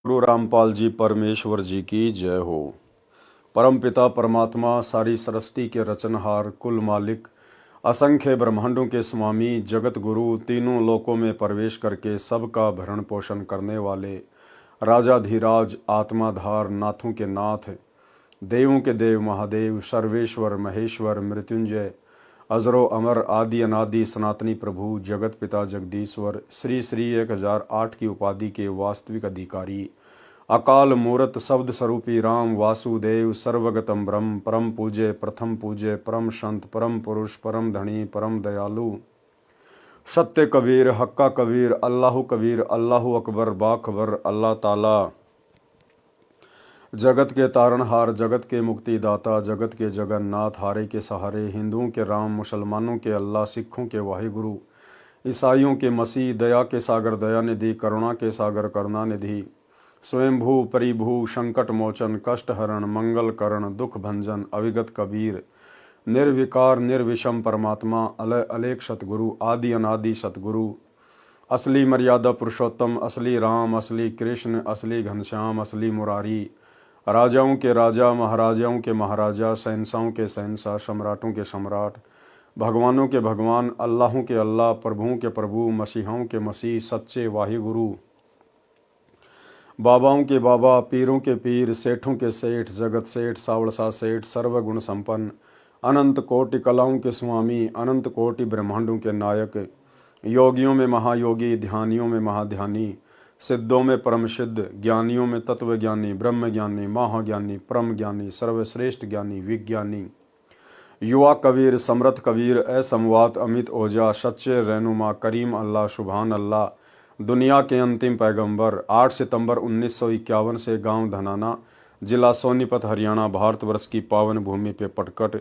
गुरु रामपाल जी परमेश्वर जी की जय हो। परम पिता परमात्मा सारी सृष्टि के रचनहार कुल मालिक असंख्य ब्रह्मांडों के स्वामी जगत गुरु तीनों लोकों में प्रवेश करके सबका भरण पोषण करने वाले राजाधिराज आत्माधार नाथों के नाथ देवों के देव महादेव सर्वेश्वर महेश्वर मृत्युंजय अजरो अमर आदि अनादि सनातनी प्रभु जगत पिता जगदीश्वर श्री श्री 1008 की उपाधि के वास्तविक अधिकारी अकाल मूरत शब्द स्वरूपी राम वासुदेव सर्वगतम ब्रह्म परम पूज्य प्रथम पूज्य परम संत परम पुरुष परम धनी परम दयालु सत्य कबीर हक्का कबीर अल्लाह अकबर बाखबर अल्लाह ताला जगत के तारणहार जगत के मुक्तिदाता जगत के जगन्नाथ हारे के सहारे हिंदुओं के राम मुसलमानों के अल्लाह सिखों के वाहिगुरु ईसाइयों के मसीह दया के सागर दया निधि करुणा के सागर करुणा निधि स्वयंभू परिभू संकट मोचन कष्ट हरण मंगल करण दुख भंजन अविगत कबीर निर्विकार निर्विषम परमात्मा अलय अलेख सतगुरु आदि अनादि सतगुरु असली मर्यादा पुरुषोत्तम असली राम असली कृष्ण असली घनश्याम असली मुरारी राजाओं के राजा महाराजाओं के महाराजा शहंशाहों के शहंशाह सम्राटों के सम्राट भगवानों के भगवान अल्लाहों के अल्लाह प्रभुओं के प्रभु मसीहाओं के मसीह सच्चे वाहिगुरु बाबाओं के बाबा पीरों के पीर सेठों के सेठ जगत सेठ सावड़सा सेठ सर्वगुण संपन्न अनंत कोटि कलाओं के स्वामी अनंत कोटि ब्रह्मांडों के नायक योगियों में महायोगी ध्यानियों में महाध्यानी सिद्धों में परम सिद्ध ज्ञानियों में तत्व ज्ञानी ब्रह्म ज्ञानी महाज्ञानी परम ज्ञानी सर्वश्रेष्ठ ज्ञानी विज्ञानी युवा कबीर समर्थ कबीर असमवात अमित ओजा सच्चे रहनुमा करीम अल्लाह सुभान अल्लाह दुनिया के अंतिम पैगंबर 8 सितंबर 1951 से गांव धनाना जिला सोनीपत हरियाणा भारतवर्ष की पावन भूमि पे पटकट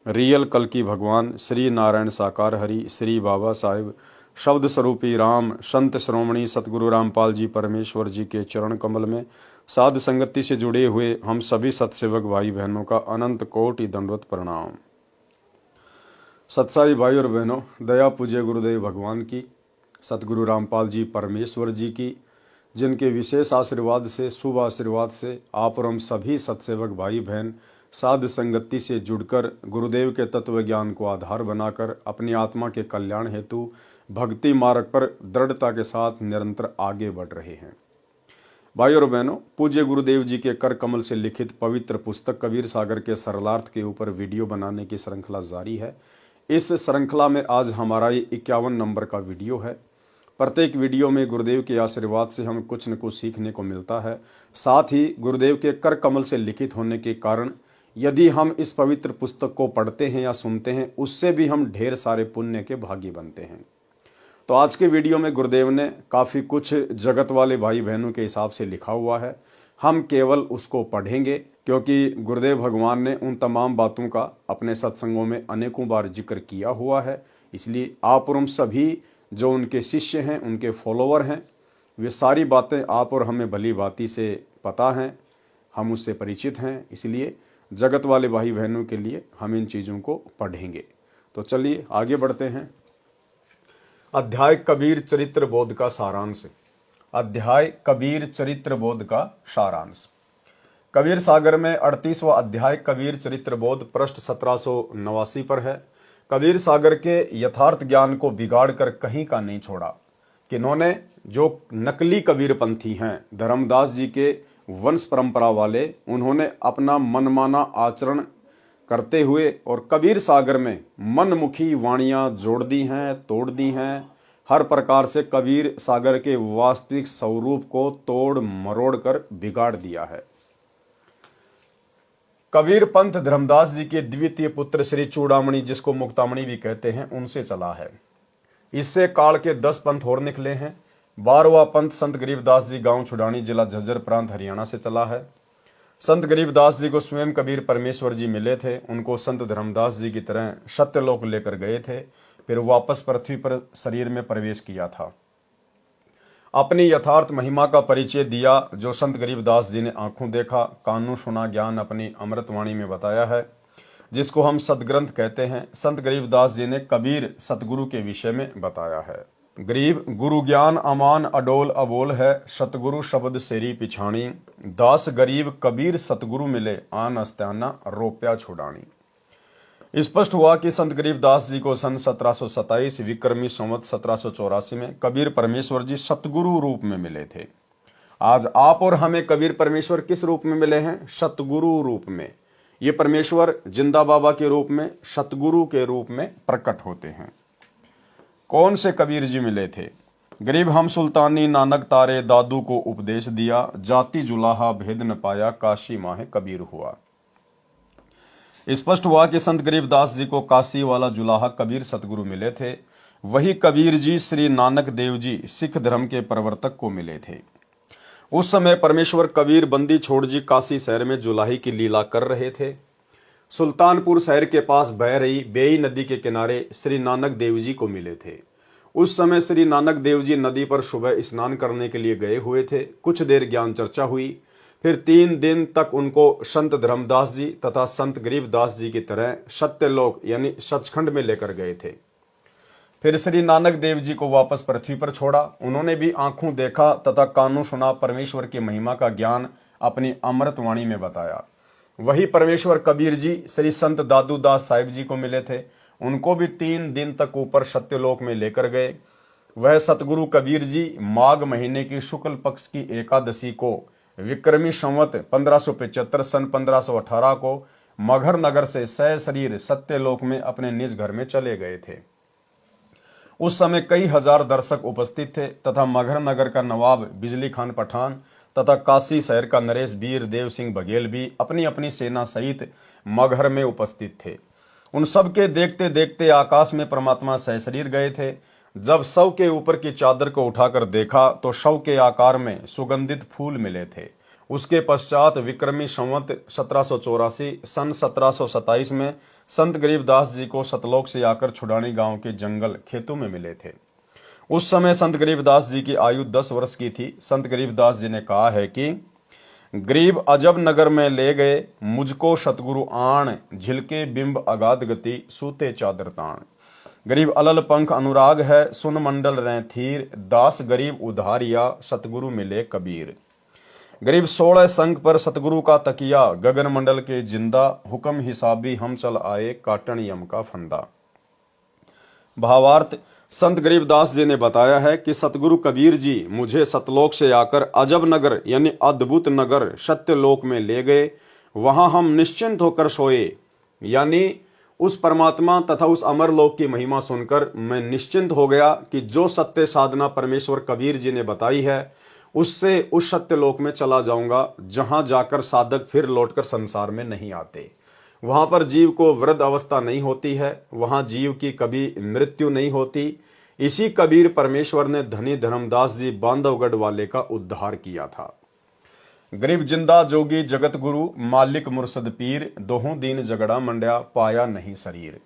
रियल कल की भगवान श्री नारायण साकार हरि श्री बाबा साहिब शब्द स्वरूपी राम संत श्रोमणी सतगुरु रामपाल जी परमेश्वर जी के चरण कमल में साध संगति से जुड़े हुए हम सभी सत्सेवक भाई बहनों का अनंत कोटि दंडवत प्रणाम। सत्साई भाई और बहनों, दया पूज्य गुरुदेव भगवान की सतगुरु रामपाल जी परमेश्वर जी की जिनके विशेष आशीर्वाद से शुभ आशीर्वाद से आप और हम सभी सत्सेवक भाई बहन साध संगति से जुड़कर गुरुदेव के तत्व ज्ञान को आधार बनाकर अपनी आत्मा के कल्याण हेतु भक्ति मार्ग पर दृढ़ता के साथ निरंतर आगे बढ़ रहे हैं। भाई और बहनों, पूज्य गुरुदेव जी के कर कमल से लिखित पवित्र पुस्तक कबीर सागर के सरलार्थ के ऊपर वीडियो बनाने की श्रृंखला जारी है। इस श्रृंखला में आज हमारा ये 51 नंबर का वीडियो है। प्रत्येक वीडियो में गुरुदेव के आशीर्वाद से हमें कुछ न कुछ सीखने को मिलता है। साथ ही गुरुदेव के कर कमल से लिखित होने के कारण यदि हम इस पवित्र पुस्तक को पढ़ते हैं या सुनते हैं, उससे भी हम ढेर सारे पुण्य के भागी बनते हैं। तो आज के वीडियो में गुरुदेव ने काफ़ी कुछ जगत वाले भाई बहनों के हिसाब से लिखा हुआ है। हम केवल उसको पढ़ेंगे क्योंकि गुरुदेव भगवान ने उन तमाम बातों का अपने सत्संगों में अनेकों बार जिक्र किया हुआ है। इसलिए आप और हम सभी जो उनके शिष्य हैं, उनके फॉलोवर हैं, वे सारी बातें आप और हमें भली भांति से पता हैं, हम उससे परिचित हैं। इसलिए जगत वाले भाई बहनों के लिए हम इन चीज़ों को पढ़ेंगे। तो चलिए आगे बढ़ते हैं। अध्याय कबीर चरित्र बोध का सारांश। अध्याय कबीर चरित्र बोध का सारांश। कबीर सागर में 38वां अध्याय कबीर चरित्र बोध पृष्ठ 1789 पर है। कबीर सागर के यथार्थ ज्ञान को बिगाड़ कर कहीं का नहीं छोड़ा कि इन्होंने जो नकली कबीर पंथी हैं, धर्मदास जी के वंश परंपरा वाले, उन्होंने अपना मनमाना आचरण करते हुए और कबीर सागर में मनमुखी वाणियां जोड़ दी हैं, तोड़ दी हैं। हर प्रकार से कबीर सागर के वास्तविक स्वरूप को तोड़ मरोड़ कर बिगाड़ दिया है। कबीर पंथ धर्मदास जी के द्वितीय पुत्र श्री चूड़ामणि, जिसको मुक्तामणि भी कहते हैं, उनसे चला है। इससे काल के 10 पंथ और निकले हैं। 12वां पंथ संत गरीबदास जी गांव छुड़ानी जिला झज्जर प्रांत हरियाणा से चला है। संत गरीबदास जी को स्वयं कबीर परमेश्वर जी मिले थे। उनको संत धर्मदास जी की तरह सत्यलोक लेकर गए थे, फिर वापस पृथ्वी पर शरीर में प्रवेश किया था। अपनी यथार्थ महिमा का परिचय दिया जो संत गरीबदास जी ने आंखों देखा, कानों सुना, ज्ञान अपनी अमृतवाणी में बताया है, जिसको हम सदग्रंथ कहते हैं। संत गरीबदास जी ने कबीर सतगुरु के विषय में बताया है। गरीब गुरु ज्ञान अमान अडोल अबोल है, सतगुरु शब्द सेरी पिछाणी, दास गरीब कबीर सतगुरु मिले, आन अस्त्याना रोप्या छुड़ानी। स्पष्ट हुआ कि संत गरीबदास जी को सन 1727 विक्रमी संवत 1784 में कबीर परमेश्वर जी सतगुरु रूप में मिले थे। आज आप और हमें कबीर परमेश्वर किस रूप में मिले हैं? सतगुरु रूप में। ये परमेश्वर जिंदा बाबा के रूप में, सतगुरु के रूप में प्रकट होते हैं। कौन से कबीर जी मिले थे? गरीब हम सुल्तानी नानक तारे, दादू को उपदेश दिया, जाति जुलाहा भेद न पाया, काशी माहे कबीर हुआ। स्पष्ट हुआ कि संत गरीबदास जी को काशी वाला जुलाहा कबीर सतगुरु मिले थे। वही कबीर जी श्री नानक देव जी सिख धर्म के प्रवर्तक को मिले थे। उस समय परमेश्वर कबीर बंदी छोड़ जी काशी शहर में जुलाही की लीला कर रहे थे। सुल्तानपुर शहर के पास बह रही बेई नदी के किनारे श्री नानक देव जी को मिले थे। उस समय श्री नानक देव जी नदी पर सुबह स्नान करने के लिए गए हुए थे। कुछ देर ज्ञान चर्चा हुई, फिर 3 दिन तक उनको संत धर्मदास जी तथा संत गरीबदास जी की तरह सत्यलोक यानी सचखंड में लेकर गए थे। फिर श्री नानक देव जी को वापस पृथ्वी पर छोड़ा। उन्होंने भी आंखों देखा तथा कानों सुना, परमेश्वर की महिमा का ज्ञान अपनी अमृत वाणी में बताया। वही परमेश्वर कबीर जी श्री संत दादू दास साहिब जी को मिले थे। उनको भी 3 दिन तक ऊपर सत्यलोक में लेकर गए। वह सतगुरु कबीर जी माघ महीने की शुक्ल पक्ष की एकादशी को विक्रमी संवत 1575 सन 1518 को मगहर नगर से सशरीर सत्यलोक में अपने निज घर में चले गए थे। उस समय कई हजार दर्शक उपस्थित थे तथा मगहर नगर का नवाब बिजली खान पठान तथा काशी शहर का नरेश वीर देव सिंह बघेल भी अपनी अपनी सेना सहित मगहर में उपस्थित थे। उन सब के देखते देखते आकाश में परमात्मा सशरीर गए थे। जब शव के ऊपर की चादर को उठाकर देखा तो शव के आकार में सुगंधित फूल मिले थे। उसके पश्चात विक्रमी संवत 1784 सन 1727 में संत गरीबदास जी को सतलोक से आकर छुड़ानी गांव के जंगल खेतों में मिले थे। उस समय संत गरीबदास जी की आयु 10 वर्ष की थी। संत गरीबदास जी ने कहा है कि गरीब अजब नगर में ले गए मुझको सतगुरु आण, झिलके बिंब अगाध गति सूते चादर ताण। गरीब अलल पंख अनुराग है, सुन मंडल रहें थीर, दास गरीब उधारिया सतगुरु मिले कबीर। गरीब 16 संग पर सतगुरु का तकिया, गगन मंडल के जिंदा, हुक्म हिसाबी हम चल आए, काटन यम का फंदा। भावार्थ, संत गरीबदास जी ने बताया है कि सतगुरु कबीर जी मुझे सतलोक से आकर अजब नगर यानी अद्भुत नगर सत्यलोक में ले गए। वहां हम निश्चिंत होकर सोए, यानी उस परमात्मा तथा उस अमरलोक की महिमा सुनकर मैं निश्चिंत हो गया कि जो सत्य साधना परमेश्वर कबीर जी ने बताई है उससे उस सत्यलोक में चला जाऊंगा, जहां जाकर साधक फिर लौटकर संसार में नहीं आते। वहां पर जीव को वृद्ध अवस्था नहीं होती है, वहां जीव की कभी मृत्यु नहीं होती। इसी कबीर परमेश्वर ने धनी धर्मदास जी बांधवगढ़ वाले का उद्धार किया था। गरीब जिंदा जोगी जगत गुरु, मालिक मुर्शद पीर, दोहों दीन झगड़ा मंड्या, पाया नहीं शरीर।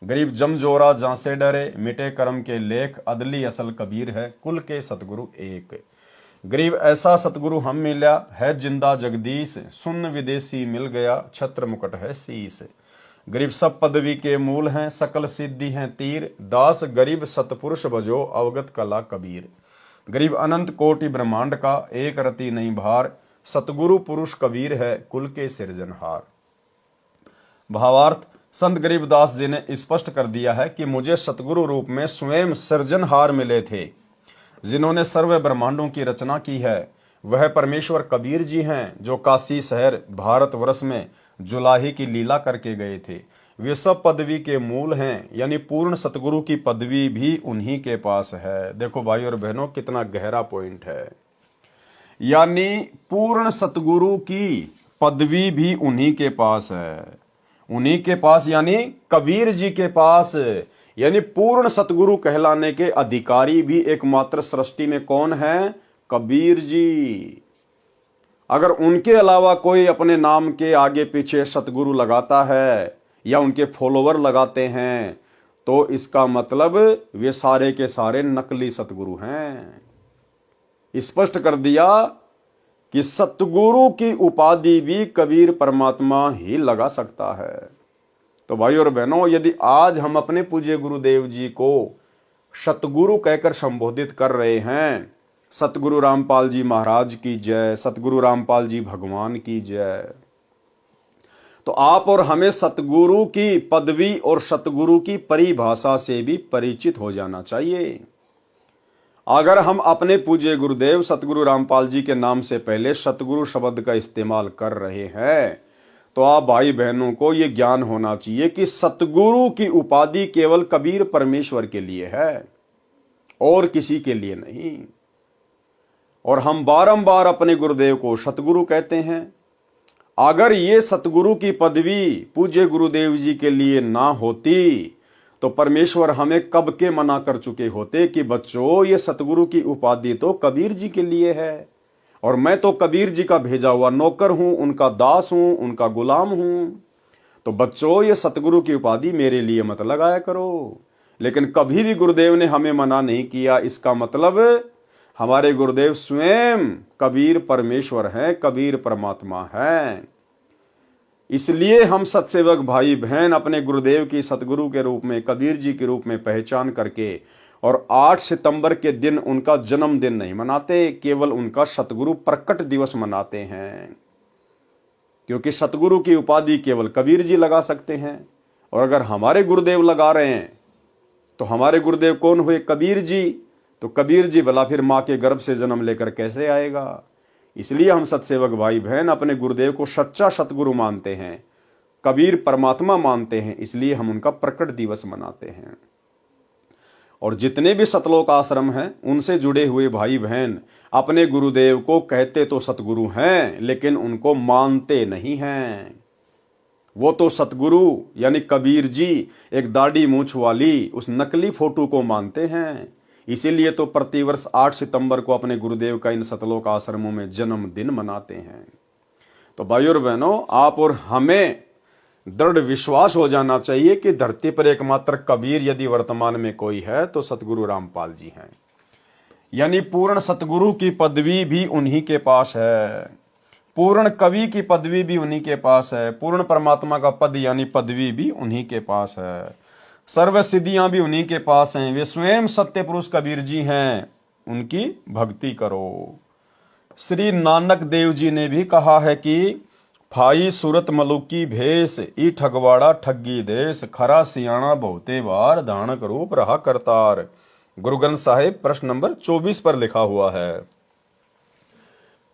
गरीब जमजोरा जहां से डरे, मिटे कर्म के लेख, अदली असल कबीर है, कुल के सतगुरु एक। गरीब ऐसा सतगुरु हम मिला है जिंदा जगदीश, सुन विदेशी मिल गया, छत्र मुकुट है शीस। गरीब सब पदवी के मूल हैं, सकल सिद्धि हैं तीर, दास गरीब सतपुरुष बजो, अवगत कला कबीर। गरीब अनंत कोटि ब्रह्मांड का, एक रति नहीं भार, सतगुरु पुरुष कबीर है, कुल के सिरजनहार। भावार्थ, संत गरीबदास जी ने स्पष्ट कर दिया है कि मुझे सतगुरु रूप में स्वयं सृजनहार मिले थे। जिन्होंने सर्व ब्रह्मांडों की रचना की है वह परमेश्वर कबीर जी हैं, जो काशी शहर भारतवर्ष में जुलाही की लीला करके गए थे। वे सब पदवी के मूल हैं, यानी पूर्ण सतगुरु की पदवी भी उन्हीं के पास है। देखो भाई और बहनों, कितना गहरा पॉइंट है। यानी पूर्ण सतगुरु की पदवी भी उन्हीं के पास है। उन्हीं के पास यानी कबीर जी के पास, यानी पूर्ण सतगुरु कहलाने के अधिकारी भी एकमात्र सृष्टि में कौन है? कबीर जी। अगर उनके अलावा कोई अपने नाम के आगे पीछे सतगुरु लगाता है या उनके फॉलोवर लगाते हैं तो इसका मतलब वे सारे के सारे नकली सतगुरु हैं। स्पष्ट कर दिया कि सतगुरु की उपाधि भी कबीर परमात्मा ही लगा सकता है। तो भाई और बहनों, यदि आज हम अपने पूज्य गुरुदेव जी को सतगुरु कहकर संबोधित कर रहे हैं। सतगुरु रामपाल जी महाराज की जय, सतगुरु रामपाल जी भगवान की जय। तो आप और हमें सतगुरु की पदवी और सतगुरु की परिभाषा से भी परिचित हो जाना चाहिए। अगर हम अपने पूज्य गुरुदेव सतगुरु रामपाल जी के नाम से पहले सतगुरु शब्द का इस्तेमाल कर रहे हैं, तो आप भाई बहनों को यह ज्ञान होना चाहिए कि सतगुरु की उपाधि केवल कबीर परमेश्वर के लिए है और किसी के लिए नहीं। और हम बारंबार अपने गुरुदेव को सतगुरु कहते हैं। अगर ये सतगुरु की पदवी पूज्य गुरुदेव जी के लिए ना होती तो परमेश्वर हमें कब के मना कर चुके होते कि बच्चों ये सतगुरु की उपाधि तो कबीर जी के लिए है और मैं तो कबीर जी का भेजा हुआ नौकर हूं, उनका दास हूं, उनका गुलाम हूं। तो बच्चों ये सतगुरु की उपाधि मेरे लिए मत लगाया करो। लेकिन कभी भी गुरुदेव ने हमें मना नहीं किया। इसका मतलब हमारे गुरुदेव स्वयं कबीर परमेश्वर हैं, कबीर परमात्मा हैं। इसलिए हम सत्सेवक भाई बहन अपने गुरुदेव की सतगुरु के रूप में, कबीर जी के रूप में पहचान करके और 8 सितंबर के दिन उनका जन्मदिन नहीं मनाते, केवल उनका सतगुरु प्रकट दिवस मनाते हैं। क्योंकि सतगुरु की उपाधि केवल कबीर जी लगा सकते हैं। और अगर हमारे गुरुदेव लगा रहे हैं तो हमारे गुरुदेव कौन हुए? कबीर जी। तो कबीर जी भला फिर मां के गर्भ से जन्म लेकर कैसे आएगा? इसलिए हम सत्सेवक भाई बहन अपने गुरुदेव को सच्चा सतगुरु मानते हैं, कबीर परमात्मा मानते हैं। इसलिए हम उनका प्रकट दिवस मनाते हैं। और जितने भी सतलोक आश्रम हैं उनसे जुड़े हुए भाई बहन अपने गुरुदेव को कहते तो सतगुरु हैं, लेकिन उनको मानते नहीं हैं। वो तो सतगुरु यानी कबीर जी एक दाढ़ी मूछ वाली उस नकली फोटो को मानते हैं। इसीलिए तो प्रतिवर्ष 8 सितंबर को अपने गुरुदेव का इन सतलोक आश्रमों में जन्मदिन मनाते हैं। तो भाइयों और बहनों, आप और हमें दृढ़ विश्वास हो जाना चाहिए कि धरती पर एकमात्र कबीर यदि वर्तमान में कोई है तो सतगुरु रामपाल जी हैं। यानी पूर्ण सतगुरु की पदवी भी उन्हीं के पास है, पूर्ण कवि की पदवी भी उन्हीं के पास है, पूर्ण परमात्मा का पद यानी पदवी भी उन्हीं के पास है, सर्व सिद्धियां भी उन्हीं के पास हैं। वे स्वयं सत्य पुरुष कबीर जी हैं, उनकी भक्ति करो। श्री नानक देव जी ने भी कहा है कि फाई सूरत मलुकी भेष ई ठगवाड़ा ठगी देश, खरा सियाणा बहुते बार धानक रूप रहा करतार। गुरु ग्रंथ साहिब प्रश्न नंबर 24 पर लिखा हुआ है।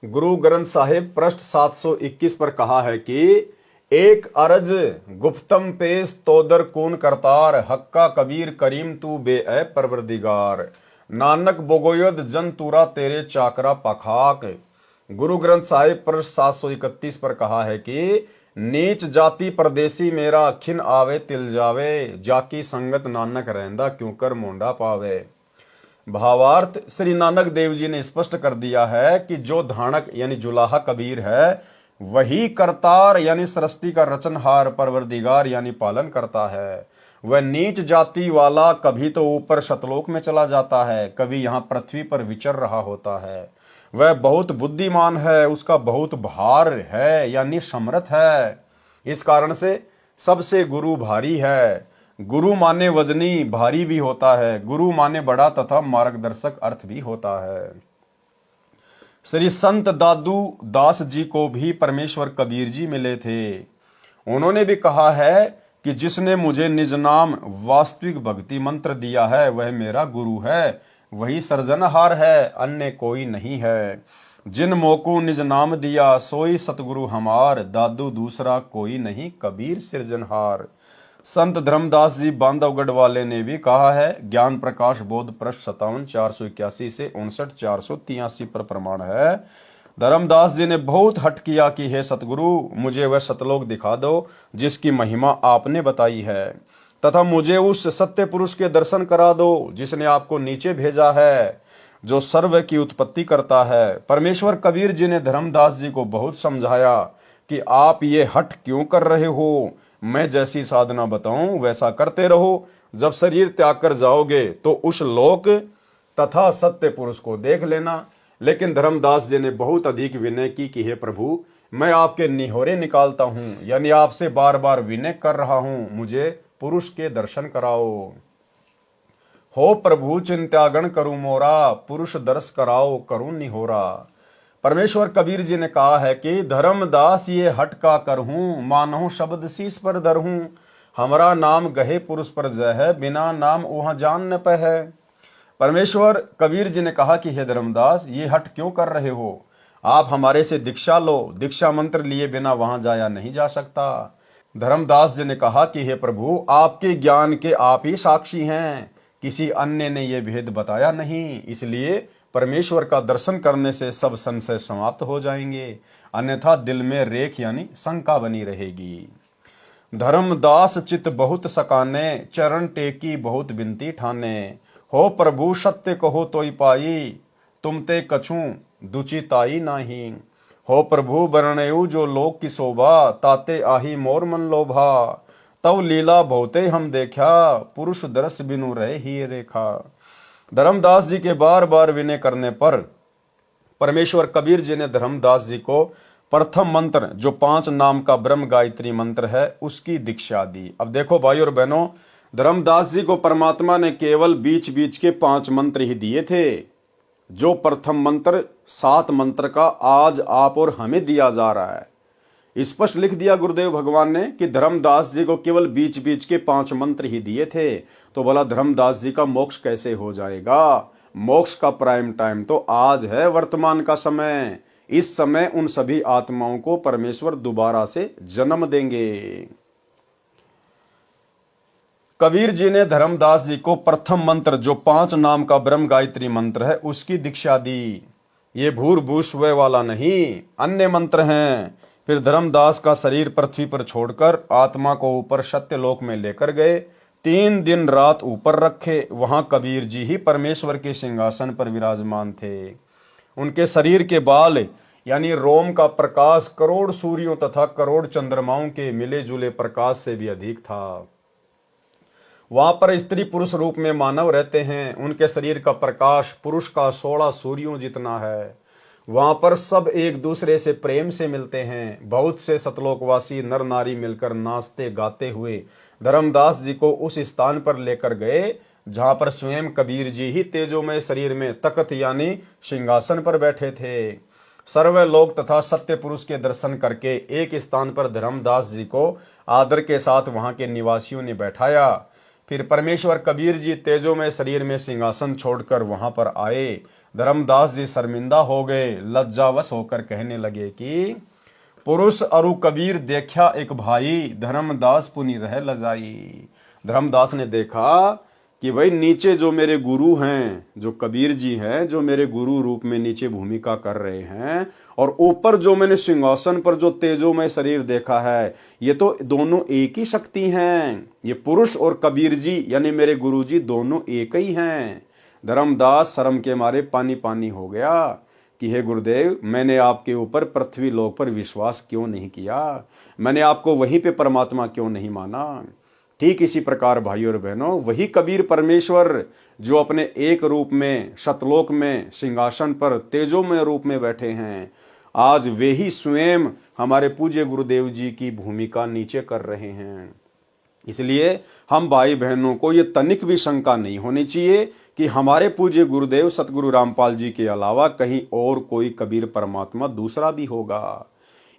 गुरु ग्रंथ साहिब पृष्ठ 721 पर कहा है कि एक अरज गुप्तम पेश तोदर कून करतार, हक्का कबीर करीम तू बे ए परवरदिगार, नानक बोगोयद जन तूरा तेरे चाकरा पखाक। गुरु ग्रंथ साहिब पृष्ठ 731 पर कहा है कि नीच जाति परदेसी मेरा खिन आवे तिल जावे, जाकी संगत नानक रहंदा क्यों कर मोंडा पावे। भावार्थ श्री नानक देव जी ने स्पष्ट कर दिया है कि जो धानक यानी जुलाहा कबीर है वही करतार यानी सृष्टि का रचनहार परवरदिगार यानी पालन करता है। वह नीच जाति वाला कभी तो ऊपर शतलोक में चला जाता है, कभी यहाँ पृथ्वी पर विचर रहा होता है। वह बहुत बुद्धिमान है, उसका बहुत भार है यानी समर्थ है। इस कारण से सबसे गुरु भारी है। गुरु माने वजनी भारी भी होता है, गुरु माने बड़ा तथा मार्गदर्शक अर्थ भी होता है। श्री संत दादू दास जी को भी परमेश्वर कबीर जी मिले थे। उन्होंने भी कहा है कि जिसने मुझे निज नाम वास्तविक भक्ति मंत्र दिया है वह मेरा गुरु है, वही सृजनहार है, अन्य कोई नहीं है। जिन मोको निज नाम दिया सोई सतगुरु हमार, दादू दूसरा कोई नहीं कबीर सृजनहार। संत धर्मदास जी बांधवगढ़ वाले ने भी कहा है, ज्ञान प्रकाश बोध पृष्ठ 57 481 से 59 483 पर प्रमाण है। धर्मदास जी ने बहुत हट किया कि हे सतगुरु मुझे वह सतलोक दिखा दो जिसकी महिमा आपने बताई है, तथा मुझे उस सत्य पुरुष के दर्शन करा दो जिसने आपको नीचे भेजा है, जो सर्व की उत्पत्ति करता है। परमेश्वर कबीर जी ने धर्मदास जी को बहुत समझाया कि आप ये हट क्यों कर रहे हो, मैं जैसी साधना बताऊं वैसा करते रहो। जब शरीर त्याग कर जाओगे तो उस लोक तथा सत्य पुरुष को देख लेना। लेकिन धर्मदास जी ने बहुत अधिक विनय की कि हे प्रभु मैं आपके निहोरे निकालता हूं, यानी आपसे बार बार विनय कर रहा हूं, मुझे पुरुष के दर्शन कराओ। हो प्रभु चिंत्यागण करूं मोरा, पुरुष दर्श कराओ करूं निहोरा। परमेश्वर कबीर जी ने कहा है कि धर्मदास ये हट का करहूं, मानहूं शब्द शीस पर धरहूं। हमारा नाम गहे पुरुष पर जय है, बिना नाम वहां जान न पह है। परमेश्वर कबीर जी ने कहा कि हे धर्मदास, ये हट क्यों कर रहे हो? आप हमारे से दीक्षा लो, दीक्षा मंत्र लिए बिना वहां जाया नहीं जा सकता। धर्मदास जी ने कहा कि हे प्रभु, आपके ज्ञान के आप ही साक्षी हैं, किसी अन्य ने यह भेद बताया नहीं। इसलिए परमेश्वर का दर्शन करने से सब संशय समाप्त हो जाएंगे, अन्यथा दिल में रेख यानी शंका बनी रहेगी। धर्मदास चित बहुत सकाने, चरण टेकी बहुत बिनती ठाने। हो प्रभु सत्य कहो तोई पाई, तुम ते कछू दुचिताई नाही। हो प्रभु बरणयु जो लोक की शोभा, ताते आही मोर मन लोभा। तव लीला बहुते हम देखा, पुरुष दरस बिनु रहे ही रेखा। धर्मदास जी के बार बार विनय करने पर परमेश्वर कबीर जी ने धर्मदास जी को प्रथम मंत्र, जो 5 नाम का ब्रह्म गायत्री मंत्र है, उसकी दीक्षा दी। अब देखो भाई और बहनों, धर्मदास जी को परमात्मा ने केवल बीच बीच के 5 मंत्र ही दिए थे। जो प्रथम मंत्र 7 मंत्र का आज आप और हमें दिया जा रहा है, स्पष्ट लिख दिया गुरुदेव भगवान ने कि धर्मदास जी को केवल बीच बीच के 5 मंत्र ही दिए थे। तो बोला धर्मदास जी का मोक्ष कैसे हो जाएगा? मोक्ष का प्राइम टाइम तो आज है, वर्तमान का समय। इस समय उन सभी आत्माओं को परमेश्वर दोबारा से जन्म देंगे। कबीर जी ने धर्मदास जी को प्रथम मंत्र, जो 5 नाम का ब्रह्म गायत्री मंत्र है, उसकी दीक्षा दी। ये भूर्भुवस्सुव वाला नहीं, अन्य मंत्र हैं। फिर धर्मदास का शरीर पृथ्वी पर छोड़कर आत्मा को ऊपर सत्यलोक में लेकर गए। 3 दिन रात ऊपर रखे। वहां कबीर जी ही परमेश्वर के सिंहासन पर विराजमान थे। उनके शरीर के बाल यानी रोम का प्रकाश करोड़ सूर्यों तथा करोड़ चंद्रमाओं के मिले जुले प्रकाश से भी अधिक था। वहां पर स्त्री पुरुष रूप में मानव रहते हैं। उनके शरीर का प्रकाश पुरुष का 16 सूर्यों जितना है। वहां पर सब एक दूसरे से प्रेम से मिलते हैं। बहुत से सतलोकवासी नर नारी मिलकर नाचते गाते हुए धर्मदास जी को उस स्थान पर लेकर गए जहां पर स्वयं कबीर जी ही तेजोमय शरीर में तख्त यानी सिंहासन पर बैठे थे। सर्व लोक तथा सत्य पुरुष के दर्शन करके एक स्थान पर धर्मदास जी को आदर के साथ वहां के निवासियों ने बैठाया। फिर परमेश्वर कबीर जी तेजोमय शरीर में सिंहासन छोड़कर वहां पर आए। धर्मदास जी शर्मिंदा हो गए, लज्जावश होकर कहने लगे कि पुरुष अरु कबीर देखा एक भाई, धर्मदास पुनि रह लजाई। धर्मदास ने देखा कि भाई नीचे जो मेरे गुरु हैं, जो कबीर जी हैं, जो मेरे गुरु रूप में नीचे भूमिका कर रहे हैं, और ऊपर जो मैंने सिंहासन पर जो तेजोमय शरीर देखा है, ये तो दोनों एक ही शक्ति हैं। ये पुरुष और कबीर जी यानी मेरे गुरु जी दोनों एक ही हैं। धर्मदास शर्म के मारे पानी पानी हो गया कि हे गुरुदेव, मैंने आपके ऊपर पृथ्वी लोक पर विश्वास क्यों नहीं किया? मैंने आपको वहीं पे परमात्मा क्यों नहीं माना? ठीक इसी प्रकार भाइयों और बहनों, वही कबीर परमेश्वर जो अपने एक रूप में सतलोक में सिंहासन पर तेजोमय रूप में बैठे हैं, आज वे ही स्वयं हमारे पूज्य गुरुदेव जी की भूमिका नीचे कर रहे हैं। इसलिए हम भाई बहनों को ये तनिक भी शंका नहीं होनी चाहिए कि हमारे पूज्य गुरुदेव सतगुरु रामपाल जी के अलावा कहीं और कोई कबीर परमात्मा दूसरा भी होगा।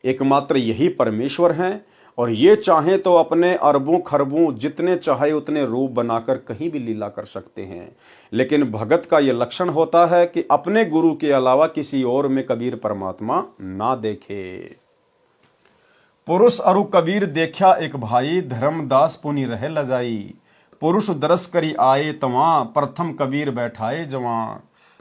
एकमात्र यही परमेश्वर हैं, और ये चाहे तो अपने अरबों खरबों जितने चाहे उतने रूप बनाकर कहीं भी लीला कर सकते हैं। लेकिन भगत का ये लक्षण होता है कि अपने गुरु के अलावा किसी और में कबीर परमात्मा ना देखे। पुरुष अरु कबीर देखा एक भाई, धर्मदास पुनि रहे लजाई। पुरुष दरस करी आए तवां, प्रथम कबीर बैठाए जवां।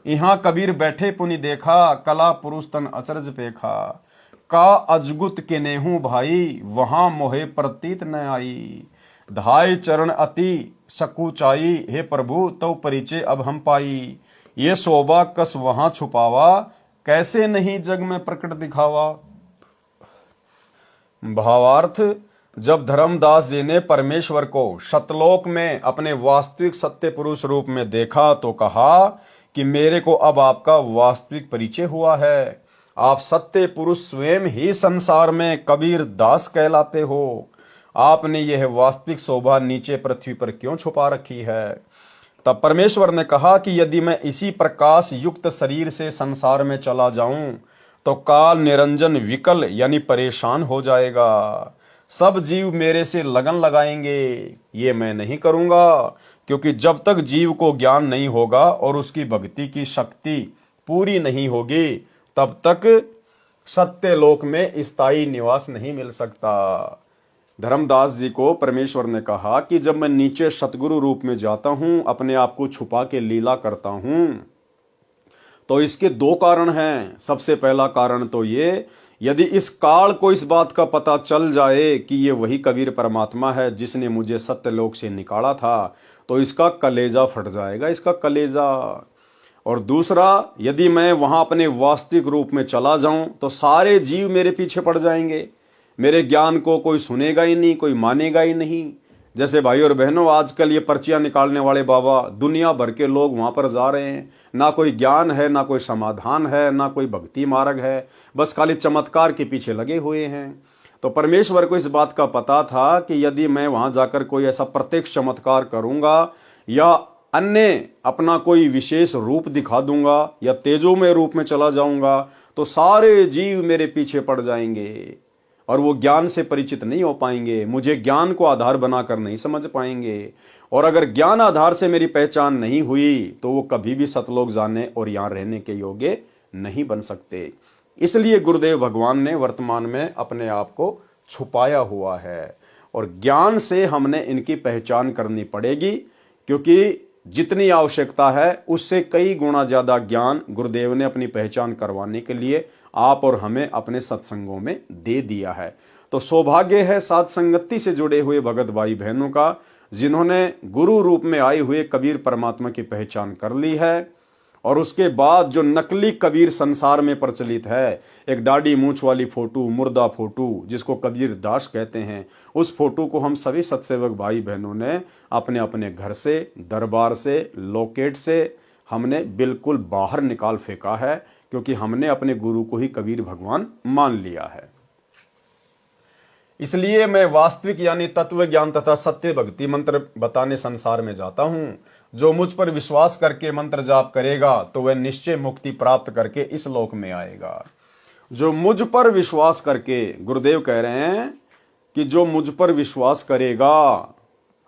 यहाँ कबीर बैठे पुनि देखा, कला पुरुष तन अचरज पेखा। का अजगुत के नेहू भाई, वहां मोहे प्रतीत न आई। धाय चरण अति सकुचाई, हे प्रभु तव परिचय अब हम पाई। ये शोभा कस वहां छुपावा, कैसे नहीं जग में प्रकट दिखावा। भावार्थ, जब धर्मदास जी ने परमेश्वर को सतलोक में अपने वास्तविक सत्य पुरुष रूप में देखा तो कहा कि मेरे को अब आपका वास्तविक परिचय हुआ है। आप सत्य पुरुष स्वयं ही संसार में कबीर दास कहलाते हो। आपने यह वास्तविक शोभा नीचे पृथ्वी पर क्यों छुपा रखी है? तब परमेश्वर ने कहा कि यदि मैं इसी प्रकाश युक्त शरीर से संसार में चला जाऊं तो काल निरंजन विकल यानी परेशान हो जाएगा। सब जीव मेरे से लगन लगाएंगे, ये मैं नहीं करूंगा, क्योंकि जब तक जीव को ज्ञान नहीं होगा और उसकी भक्ति की शक्ति पूरी नहीं होगी तब तक सत्य लोक में स्थायी निवास नहीं मिल सकता। धर्मदास जी को परमेश्वर ने कहा कि जब मैं नीचे सतगुरु रूप में जाता हूं, अपने आप को छुपा के लीला करता हूं, तो इसके दो कारण हैं। सबसे पहला कारण तो ये, यदि इस काल को इस बात का पता चल जाए कि ये वही कबीर परमात्मा है जिसने मुझे सत्यलोक से निकाला था, तो इसका कलेजा फट जाएगा, इसका कलेजा। और दूसरा, यदि मैं वहां अपने वास्तविक रूप में चला जाऊं तो सारे जीव मेरे पीछे पड़ जाएंगे, मेरे ज्ञान को कोई सुनेगा ही नहीं, कोई मानेगा ही नहीं। जैसे भाई और बहनों, आजकल ये पर्चियां निकालने वाले बाबा, दुनिया भर के लोग वहां पर जा रहे हैं। ना कोई ज्ञान है, ना कोई समाधान है, ना कोई भक्ति मार्ग है, बस खाली चमत्कार के पीछे लगे हुए हैं। तो परमेश्वर को इस बात का पता था कि यदि मैं वहां जाकर कोई ऐसा प्रत्यक्ष चमत्कार करूंगा या अन्य अपना कोई विशेष रूप दिखा दूंगा या तेजोमय रूप में चला जाऊंगा तो सारे जीव मेरे पीछे पड़ जाएंगे और वो ज्ञान से परिचित नहीं हो पाएंगे, मुझे ज्ञान को आधार बनाकर नहीं समझ पाएंगे। और अगर ज्ञान आधार से मेरी पहचान नहीं हुई तो वो कभी भी सतलोक जाने और यहां रहने के योग्य नहीं बन सकते। इसलिए गुरुदेव भगवान ने वर्तमान में अपने आप को छुपाया हुआ है और ज्ञान से हमने इनकी पहचान करनी पड़ेगी, क्योंकि जितनी आवश्यकता है उससे कई गुना ज्यादा ज्ञान गुरुदेव ने अपनी पहचान करवाने के लिए आप और हमें अपने सत्संगों में दे दिया है। तो सौभाग्य है साध संगति से जुड़े हुए भगत भाई बहनों का, जिन्होंने गुरु रूप में आए हुए कबीर परमात्मा की पहचान कर ली है। और उसके बाद जो नकली कबीर संसार में प्रचलित है, एक दाढ़ी मूंछ वाली फोटो, मुर्दा फोटो जिसको कबीर दास कहते हैं, उस फोटो को हम सभी सत्सेवक भाई बहनों ने अपने अपने घर से, दरबार से, लोकेट से हमने बिल्कुल बाहर निकाल फेंका है, क्योंकि हमने अपने गुरु को ही कबीर भगवान मान लिया है। इसलिए मैं वास्तविक यानी तत्व ज्ञान तथा सत्य भक्ति मंत्र बताने संसार में जाता हूं। जो मुझ पर विश्वास करके मंत्र जाप करेगा तो वह निश्चय मुक्ति प्राप्त करके इस लोक में आएगा। जो मुझ पर विश्वास करके, गुरुदेव कह रहे हैं कि जो मुझ पर विश्वास करेगा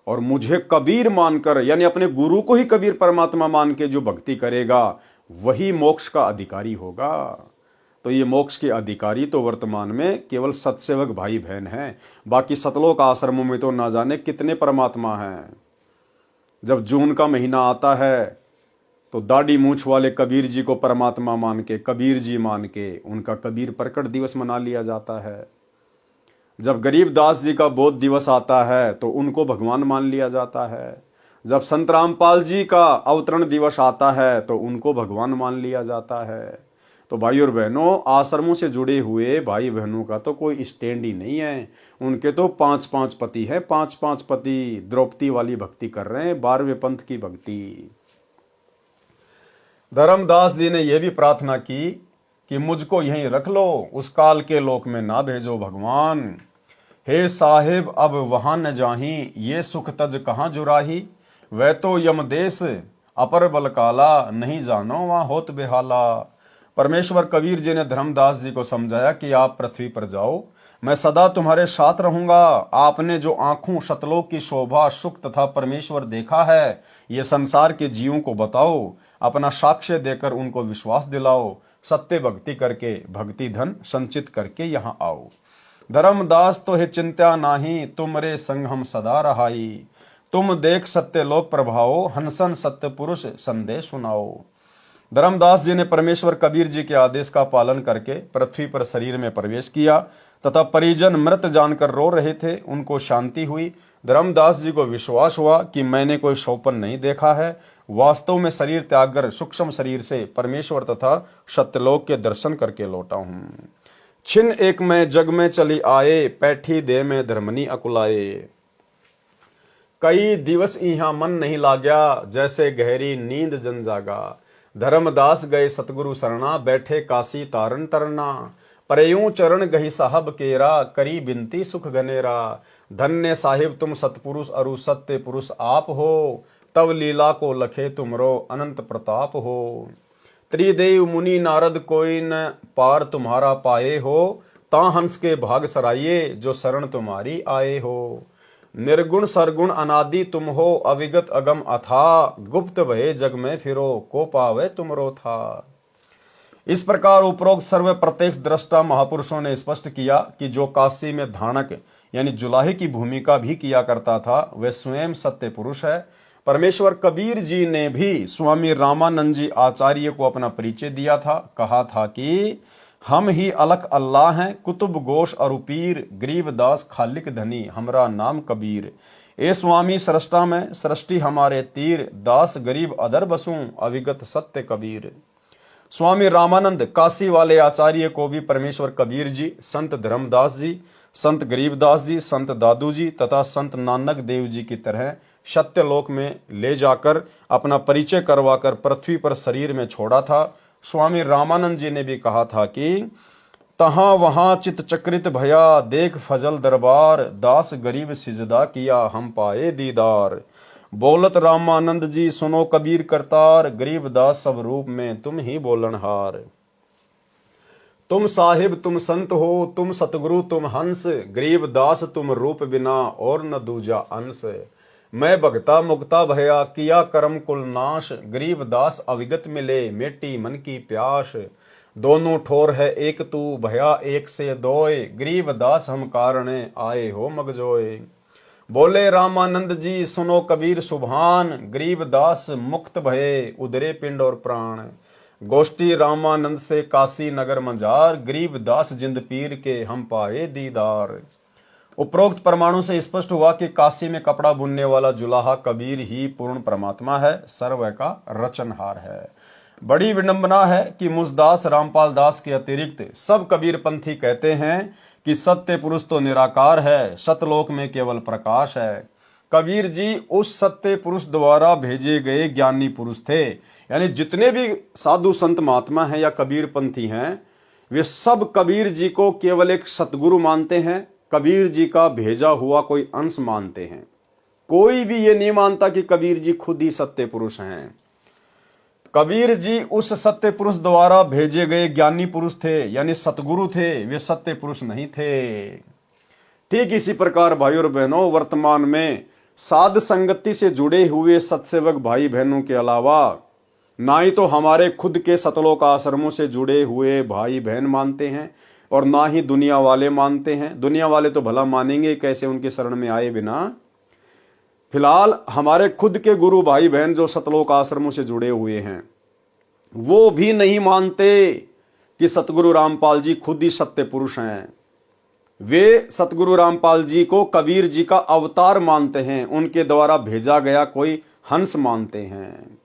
और मुझे कबीर मानकर यानी अपने गुरु को ही कबीर परमात्मा मान के जो भक्ति करेगा वही मोक्ष का अधिकारी होगा। तो ये मोक्ष के अधिकारी तो वर्तमान में केवल सत्सेवक भाई बहन हैं। बाकी सतलोक आश्रमों में तो ना जाने कितने परमात्मा हैं। जब जून का महीना आता है तो दाढ़ी मूंछ वाले कबीर जी को परमात्मा मान के, कबीर जी मान के उनका कबीर प्रकट दिवस मना लिया जाता है। जब गरीबदास जी का बोध दिवस आता है तो उनको भगवान मान लिया जाता है। जब संत रामपाल जी का अवतरण दिवस आता है तो उनको भगवान मान लिया जाता है। तो भाई और बहनों, आश्रमों से जुड़े हुए भाई बहनों का तो कोई स्टैंड ही नहीं है। उनके तो 5-5 पति हैं, 5-5 पति द्रौपदी वाली भक्ति कर रहे हैं, 12वें पंथ की भक्ति। धर्मदास जी ने यह भी प्रार्थना की कि मुझको यहीं रख लो, उस काल के लोक में ना भेजो भगवान। हे साहिब अब वहां न जाही, ये सुख तज कहाँ जुराही। वह तो यमदेश अपर बल काला, नहीं जानो वहां होत बेहाला। परमेश्वर कबीर जी ने धर्मदास जी को समझाया कि आप पृथ्वी पर जाओ, मैं सदा तुम्हारे साथ रहूंगा। आपने जो आंखों सतलोक की शोभा, सुख तथा परमेश्वर देखा है, ये संसार के जीवों को बताओ, अपना साक्ष्य देकर उनको विश्वास दिलाओ। सत्य भक्ति करके भक्ति धन संचित करके यहाँ आओ। धर्मदास तो है चिंता नाही, तुमरे संग हम सदा रहाई। तुम देख सत्य लोक प्रभाओ, हंसन सत्य पुरुष संदेश सुनाओ। धर्मदास जी ने परमेश्वर कबीर जी के आदेश का पालन करके पृथ्वी पर शरीर में प्रवेश किया तथा परिजन मृत जानकर रो रहे थे, उनको शांति हुई। धर्मदास जी को विश्वास हुआ कि मैंने कोई स्वप्न नहीं देखा है, वास्तव में शरीर त्याग कर सूक्ष्म शरीर से परमेश्वर तथा सत्यलोक के दर्शन करके लौटा हूं। छिन एक में जग में चली आए, पैठी दे में धर्मनी अकुलाए। कई दिवस यहाँ मन नहीं लाग्या, जैसे गहरी नींद जन जागा। धर्मदास गए सतगुरु शरणा, बैठे काशी तारन तरना। परयूं चरण गही साहब केरा, करी बिनती सुख गनेरा। धन्य साहिब तुम सतपुरुष अरु सत्य पुरुष आप हो, तब लीला को लखे तुमरो अनंत प्रताप हो। त्रिदेव मुनि नारद कोई न पार तुम्हारा पाए हो, ता हंस के भाग सराइये जो शरण तुम्हारी आए हो। निर्गुण सरगुण अनादि तुम हो, अविगत अगम अथा, गुप्त भये जग में फिरो, को पावे तुमरो था। इस प्रकार उपरोक्त सर्व प्रत्यक्ष दृष्टा महापुरुषों ने स्पष्ट किया कि जो काशी में धानक यानी जुलाहे की भूमिका भी किया करता था वह स्वयं सत्य पुरुष है। परमेश्वर कबीर जी ने भी स्वामी रामानंद जी आचार्य को अपना परिचय दिया था। कहा था कि हम ही अलख अल्लाह हैं, कुतुब गोश अरुपीर, गरीबदास खालिक धनी, हमरा नाम कबीर। ए स्वामी सृष्टा में सृष्टि हमारे तीर, दास गरीब अदर बसूं, अविगत सत्य कबीर। स्वामी रामानंद काशी वाले आचार्य को भी परमेश्वर कबीर जी, संत धर्मदास जी, संत गरीबदास जी, संत दादू जी तथा संत नानक देव जी की तरह सत्यलोक में ले जाकर अपना परिचय करवाकर पृथ्वी पर शरीर में छोड़ा था। स्वामी रामानंद जी ने भी कहा था कि तहां वहां चित चक्रित भया, देख फजल दरबार, दास गरीब सिजदा किया, हम पाए दीदार। बोलत रामानंद जी सुनो कबीर करतार, गरीब दास सब रूप में तुम ही बोलनहार। तुम साहिब तुम संत हो, तुम सतगुरु तुम हंस, गरीब दास तुम रूप बिना और न दूजा अंश। मैं भगता मुक्ता भया, किया कर्म कुल नाश, गरीब दास अविगत मिले, मेटी मन की प्यास। दोनों ठोर है एक तू, भया एक से दोए, गरीब दास हम कारणे आए हो मगजोए। बोले रामानंद जी सुनो कबीर सुभान, गरीब दास मुक्त भये, उदरे पिंड और प्राण। गोष्ठी रामानंद से काशी नगर मंजार, गरीब दास जिंद पीर के हम पाए दीदार। उपरोक्त परमाणु से स्पष्ट हुआ कि काशी में कपड़ा बुनने वाला जुलाहा कबीर ही पूर्ण परमात्मा है, सर्व का रचनहार है। बड़ी विडंबना है कि मुझदास रामपाल दास के अतिरिक्त सब कबीर पंथी कहते हैं कि सत्य पुरुष तो निराकार है, सतलोक में केवल प्रकाश है। कबीर जी उस सत्य पुरुष द्वारा भेजे गए ज्ञानी पुरुष थे। यानी जितने भी साधु संत महात्मा हैं या कबीर पंथी हैं, वे सब कबीर जी को केवल एक सतगुरु मानते हैं, कबीर जी का भेजा हुआ कोई अंश मानते हैं। कोई भी ये नहीं मानता कि कबीर जी खुद ही सत्य पुरुष हैं। कबीर जी उस सत्य पुरुष द्वारा भेजे गए ज्ञानी पुरुष थे, यानी सतगुरु थे, वे सत्य पुरुष नहीं थे। ठीक इसी प्रकार भाई और बहनों, वर्तमान में साध संगति से जुड़े हुए सत्सेवक भाई बहनों के अलावा ना ही तो हमारे खुद के सतलोक आश्रमों से जुड़े हुए भाई बहन मानते हैं और ना ही दुनिया वाले मानते हैं। दुनिया वाले तो भला मानेंगे कैसे उनके शरण में आए बिना। फिलहाल हमारे खुद के गुरु भाई बहन जो सतलोक आश्रमों से जुड़े हुए हैं, वो भी नहीं मानते कि सतगुरु रामपाल जी खुद ही सत्य पुरुष हैं। वे सतगुरु रामपाल जी को कबीर जी का अवतार मानते हैं, उनके द्वारा भेजा गया कोई हंस मानते हैं।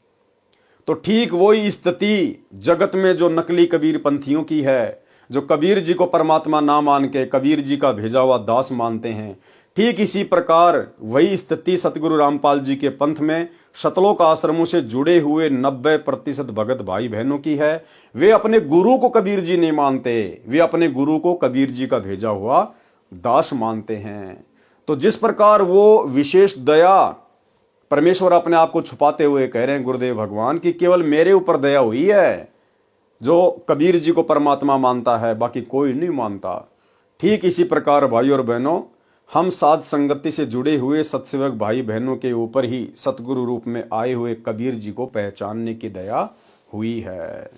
तो ठीक वही स्थिति जगत में जो नकली कबीर पंथियों की है, जो कबीर जी को परमात्मा ना मान के कबीर जी का भेजा हुआ दास मानते हैं, ठीक इसी प्रकार वही स्थिति सतगुरु रामपाल जी के पंथ में सतलोक आश्रमों से जुड़े हुए 90% भगत भाई बहनों की है। वे अपने गुरु को कबीर जी नहीं मानते, वे अपने गुरु को कबीर जी का भेजा हुआ दास मानते हैं। तो जिस प्रकार वो विशेष दया परमेश्वर अपने आप को छुपाते हुए कह रहे हैं गुरुदेव भगवान कि केवल मेरे ऊपर दया हुई है, जो कबीर जी को परमात्मा मानता है बाकी कोई नहीं मानता। ठीक इसी प्रकार भाई और बहनों, हम साध संगति से जुड़े हुए सत्सेवक भाई बहनों के ऊपर ही सतगुरु रूप में आए हुए कबीर जी को पहचानने की दया हुई है।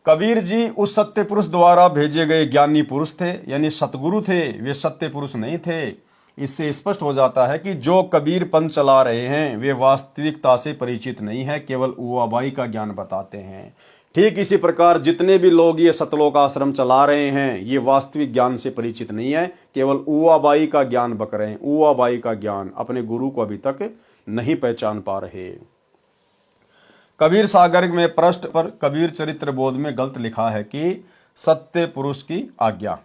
कबीर जी उस सत्य पुरुष द्वारा भेजे गए ज्ञानी पुरुष थे, यानी सतगुरु थे, वे सत्य पुरुष नहीं थे। इससे स्पष्ट हो जाता है कि जो कबीर पंथ चला रहे हैं वे वास्तविकता से परिचित नहीं है, केवल उआबाई का ज्ञान बताते हैं। ठीक इसी प्रकार जितने भी लोग ये सतलोक आश्रम चला रहे हैं ये वास्तविक ज्ञान से परिचित नहीं है, केवल उआबाई का ज्ञान बक रहे हैं। उआबाई का ज्ञान, अपने गुरु को अभी तक नहीं पहचान पा रहे। कबीर सागर में पृष्ठ पर कबीर चरित्र बोध में गलत लिखा है कि सत्य पुरुष की आज्ञा।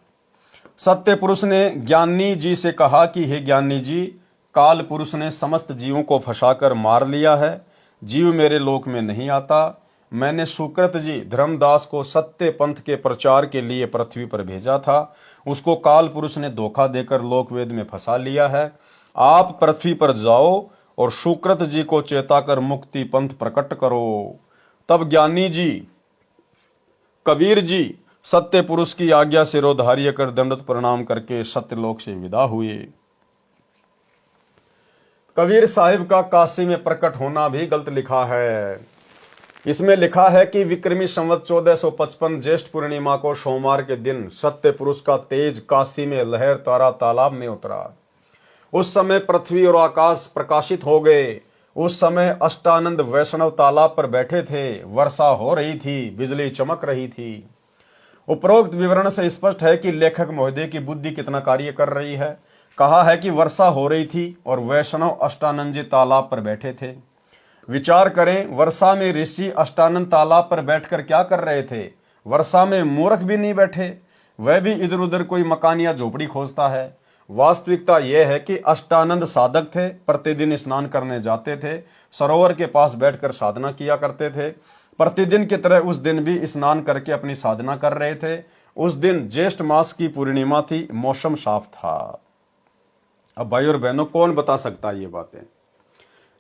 सत्य पुरुष ने ज्ञानी जी से कहा कि हे ज्ञानी जी, काल पुरुष ने समस्त जीवों को फंसाकर मार लिया है, जीव मेरे लोक में नहीं आता। मैंने सुकृत जी धर्मदास को सत्य पंथ के प्रचार के लिए पृथ्वी पर भेजा था, उसको काल पुरुष ने धोखा देकर लोकवेद में फंसा लिया है। आप पृथ्वी पर जाओ और सुकृत जी को चेताकर मुक्ति पंथ प्रकट करो। तब ज्ञानी जी कबीर जी सत्य पुरुष की आज्ञा सिरोधार्य कर दंडवत प्रणाम करके सत्यलोक से विदा हुए। कबीर साहिब का काशी में प्रकट होना भी गलत लिखा है। इसमें लिखा है कि विक्रमी संवत 1455 ज्येष्ठ पूर्णिमा को सोमवार के दिन सत्य पुरुष का तेज काशी में लहर तारा तालाब में उतरा। उस समय पृथ्वी और आकाश प्रकाशित हो गए। उस समय अष्टानंद वैष्णव तालाब पर बैठे थे। वर्षा हो रही थी, बिजली चमक रही थी। उपरोक्त विवरण से स्पष्ट है कि लेखक महोदय की बुद्धि कितना कार्य कर रही है। कहा है कि वर्षा हो रही थी और वैष्णव अष्टानंद जी तालाब पर बैठे थे। विचार करें, वर्षा में ऋषि अष्टानंद तालाब पर बैठकर क्या कर रहे थे। वर्षा में मूर्ख भी नहीं बैठे, वह भी इधर उधर कोई मकान या झोपड़ी खोजता है। वास्तविकता यह है कि अष्टानंद साधक थे, प्रतिदिन स्नान करने जाते थे, सरोवर के पास बैठकर साधना किया करते थे। प्रतिदिन की तरह उस दिन भी स्नान करके अपनी साधना कर रहे थे। उस दिन ज्येष्ठ मास की पूर्णिमा थी, मौसम साफ था। अब भाई और बहनों, कौन बता सकता है ये बातें।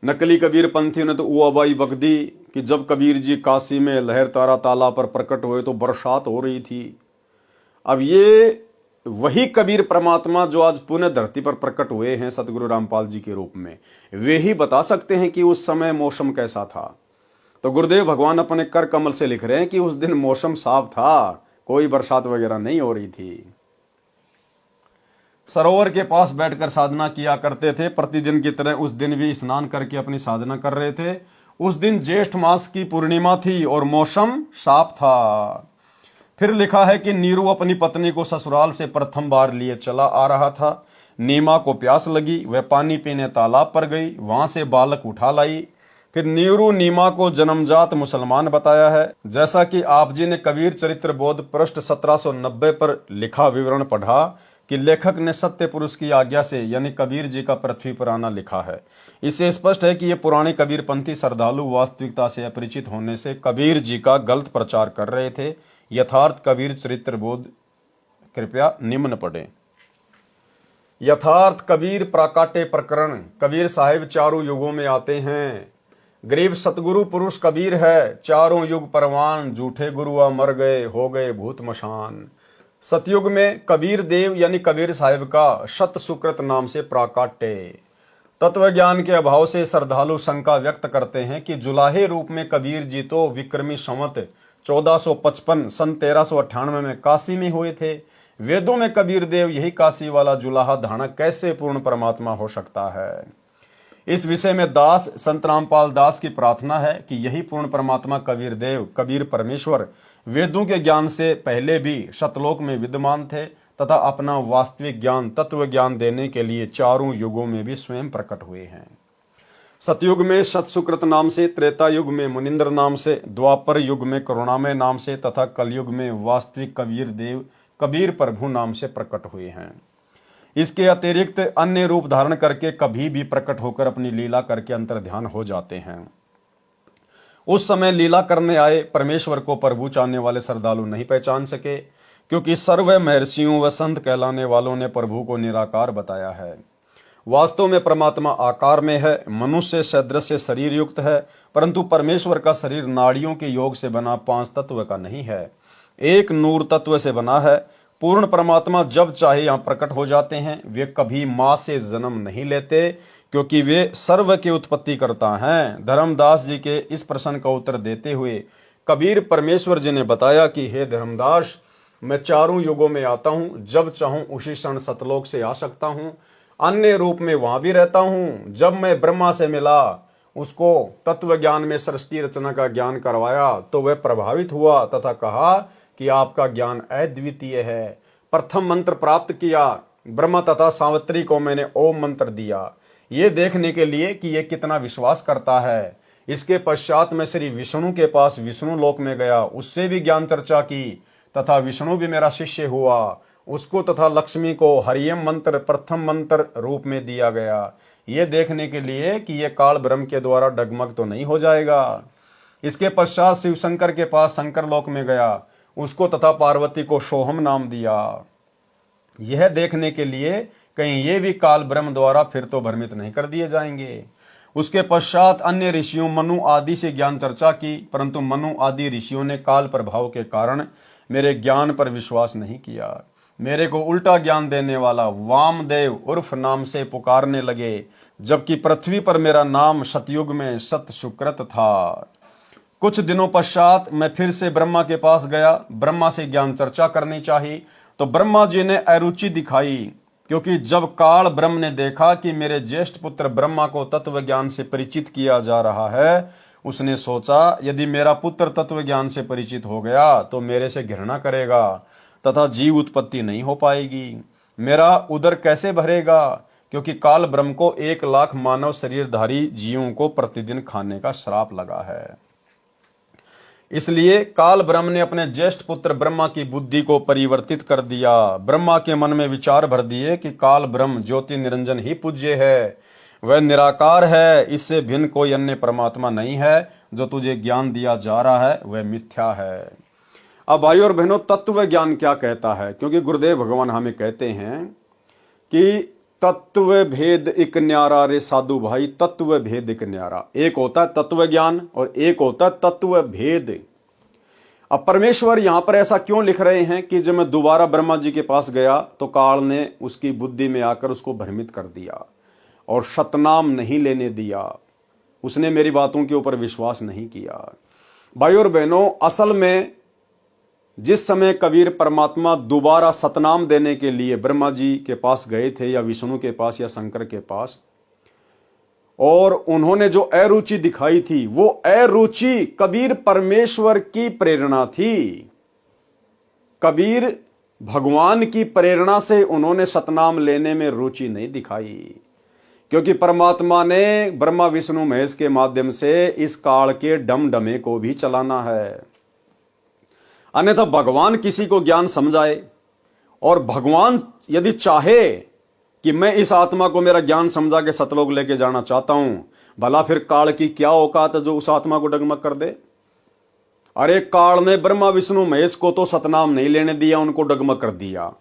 नकली कबीर पंथियों ने तो उबाई बक दी कि जब कबीर जी काशी में लहर तारा तालाब पर प्रकट हुए तो बरसात हो रही थी। अब ये वही कबीर परमात्मा जो आज पुनः धरती पर प्रकट हुए हैं सतगुरु रामपाल जी के रूप में, वे ही बता सकते हैं कि उस समय मौसम कैसा था। तो गुरुदेव भगवान अपने कर कमल से लिख रहे हैं कि उस दिन मौसम साफ था, कोई बरसात वगैरह नहीं हो रही थी। सरोवर के पास बैठकर साधना किया करते थे, प्रतिदिन की तरह उस दिन भी स्नान करके अपनी साधना कर रहे थे। उस दिन ज्येष्ठ मास की पूर्णिमा थी और मौसम साफ था। फिर लिखा है कि नीरू अपनी पत्नी को ससुराल से प्रथम बार लिए चला आ रहा था। नीमा को प्यास लगी, वह पानी पीने तालाब पर गई, वहां से बालक उठा लाई। फिर नीरू नीमा को जन्मजात मुसलमान बताया है। जैसा कि आप जी ने कबीर चरित्र बोध पृष्ठ 1790 पर लिखा विवरण पढ़ा कि लेखक ने सत्य पुरुष की आज्ञा से यानी कबीर जी का पृथ्वी पर आना लिखा है। इससे स्पष्ट है कि ये पुराने कबीरपंथी श्रद्धालु वास्तविकता से अपरिचित होने से कबीर जी का गलत प्रचार कर रहे थे। यथार्थ कबीर चरित्र बोध कृपया निम्न पढ़ें। यथार्थ कबीर प्राकाटे प्रकरण। कबीर साहिब चारों युगों में आते हैं। गरीब सतगुरु पुरुष कबीर है, चारों युग परवान, झूठे गुरुआ मर गए, हो गए भूत मशान। सतयुग में कबीर देव यानी कबीर साहिब का शत सुकृत नाम से प्राकाट्य। तत्व ज्ञान के अभाव से श्रद्धालु शंका व्यक्त करते हैं कि जुलाहे रूप में कबीर जी तो विक्रमी संवत 1455 सन 1398 में काशी में हुए थे। वेदों में कबीर देव यही काशी वाला जुलाहा धाणक कैसे पूर्ण परमात्मा हो सकता है। इस विषय में दास संत रामपाल दास की प्रार्थना है कि यही पूर्ण परमात्मा कबीर देव कबीर परमेश्वर वेदों के ज्ञान से पहले भी सतलोक में विद्यमान थे तथा अपना वास्तविक ज्ञान तत्व ज्ञान देने के लिए चारों युगों में भी स्वयं प्रकट हुए हैं। सतयुग में सतसुकृत नाम से, त्रेता युग में मुनिंद्र नाम से, द्वापर युग में करुणामय नाम से तथा कलयुग में वास्तविक कबीर देव कबीर प्रभु नाम से प्रकट हुए हैं। इसके अतिरिक्त अन्य रूप धारण करके कभी भी प्रकट होकर अपनी लीला करके अंतर्ध्यान हो जाते हैं। उस समय लीला करने आए परमेश्वर को प्रभु चाहने वाले श्रद्धालु नहीं पहचान सके, क्योंकि सर्व महर्षियों व संत कहलाने वालों ने प्रभु को निराकार बताया है। वास्तव में परमात्मा आकार में है, मनुष्य सदृश्य शरीर युक्त है, परंतु परमेश्वर का शरीर नाड़ियों के योग से बना 5 तत्व का नहीं है, एक नूर तत्व से बना है। पूर्ण परमात्मा जब चाहे यहाँ प्रकट हो जाते हैं। वे कभी माँ से जन्म नहीं लेते, क्योंकि वे सर्व के उत्पत्ति करता हैं। धर्मदास जी के इस प्रश्न का उत्तर देते हुए कबीर परमेश्वर जी ने बताया कि हे धर्मदास, मैं चारों युगों में आता हूँ, जब चाहूं उसी क्षण सतलोक से आ सकता हूँ, अन्य रूप में वहां भी रहता हूँ। जब मैं ब्रह्मा से मिला, उसको तत्व ज्ञान में सृष्टि रचना का ज्ञान करवाया तो वह प्रभावित हुआ तथा कहा कि आपका ज्ञान अद्वितीय है। प्रथम मंत्र प्राप्त किया, ब्रह्मा तथा सावित्री को मैंने ओम मंत्र दिया, ये देखने के लिए कि ये कितना विश्वास करता है। इसके पश्चात मैं श्री विष्णु के पास विष्णु लोक में गया, उससे भी ज्ञान चर्चा की तथा विष्णु भी मेरा शिष्य हुआ। उसको तथा लक्ष्मी को हरियम मंत्र प्रथम मंत्र रूप में दिया गया, ये देखने के लिए कि ये काल ब्रह्म के द्वारा डगमग तो नहीं हो जाएगा। इसके पश्चात शिव शंकर के पास शंकर लोक में गया, उसको तथा पार्वती को सोहम नाम दिया, यह देखने के लिए कहीं ये भी काल ब्रह्म द्वारा फिर तो भ्रमित नहीं कर दिए जाएंगे। उसके पश्चात अन्य ऋषियों मनु आदि से ज्ञान चर्चा की, परंतु मनु आदि ऋषियों ने काल प्रभाव के कारण मेरे ज्ञान पर विश्वास नहीं किया। मेरे को उल्टा ज्ञान देने वाला वामदेव उर्फ नाम से पुकारने लगे, जबकि पृथ्वी पर मेरा नाम सतयुग में सत सुकृत था। कुछ दिनों पश्चात मैं फिर से ब्रह्मा के पास गया। ब्रह्मा से ज्ञान चर्चा करनी चाहिए, तो ब्रह्मा जी ने अरुचि दिखाई, क्योंकि जब काल ब्रह्म ने देखा कि मेरे ज्येष्ठ पुत्र ब्रह्मा को तत्व ज्ञान से परिचित किया जा रहा है, उसने सोचा यदि मेरा पुत्र तत्व ज्ञान से परिचित हो गया तो मेरे से घृणा करेगा तथा जीव उत्पत्ति नहीं हो पाएगी। मेरा उदर कैसे भरेगा, क्योंकि काल ब्रह्म को 1,00,000 मानव शरीरधारी जीवों को प्रतिदिन खाने का श्राप लगा है। इसलिए काल ब्रह्म ने अपने ज्येष्ठ पुत्र ब्रह्मा की बुद्धि को परिवर्तित कर दिया। ब्रह्मा के मन में विचार भर दिए कि काल ब्रह्म ज्योति निरंजन ही पूज्य है, वह निराकार है, इससे भिन्न कोई अन्य परमात्मा नहीं है। जो तुझे ज्ञान दिया जा रहा है वह मिथ्या है। अब भाई और बहनों, तत्व ज्ञान क्या कहता है? क्योंकि गुरुदेव भगवान हमें कहते हैं कि तत्व भेद इक न्यारा रे साधु भाई, तत्व भेद इक न्यारा। एक होता है तत्व ज्ञान और एक होता है तत्व भेद। अब परमेश्वर यहां पर ऐसा क्यों लिख रहे हैं कि जब मैं दोबारा ब्रह्मा जी के पास गया तो काल ने उसकी बुद्धि में आकर उसको भ्रमित कर दिया और सतनाम नहीं लेने दिया। उसने मेरी बातों के ऊपर विश्वास नहीं किया। भाई और बहनों, असल में जिस समय कबीर परमात्मा दोबारा सतनाम देने के लिए ब्रह्मा जी के पास गए थे, या विष्णु के पास या शंकर के पास, और उन्होंने जो अरुचि दिखाई थी, वो अरुचि कबीर परमेश्वर की प्रेरणा थी। कबीर भगवान की प्रेरणा से उन्होंने सतनाम लेने में रुचि नहीं दिखाई, क्योंकि परमात्मा ने ब्रह्मा विष्णु महेश के माध्यम से इस काल के डमडमे को भी चलाना है। अन्यथा भगवान किसी को ज्ञान समझाए, और भगवान यदि चाहे कि मैं इस आत्मा को मेरा ज्ञान समझा के सतलोक लेके जाना चाहता हूं, भला फिर काल की क्या औकात है जो उस आत्मा को डगमग कर दे? अरे काल ने ब्रह्मा विष्णु महेश को तो सतनाम नहीं लेने दिया, उनको डगमग कर दिया।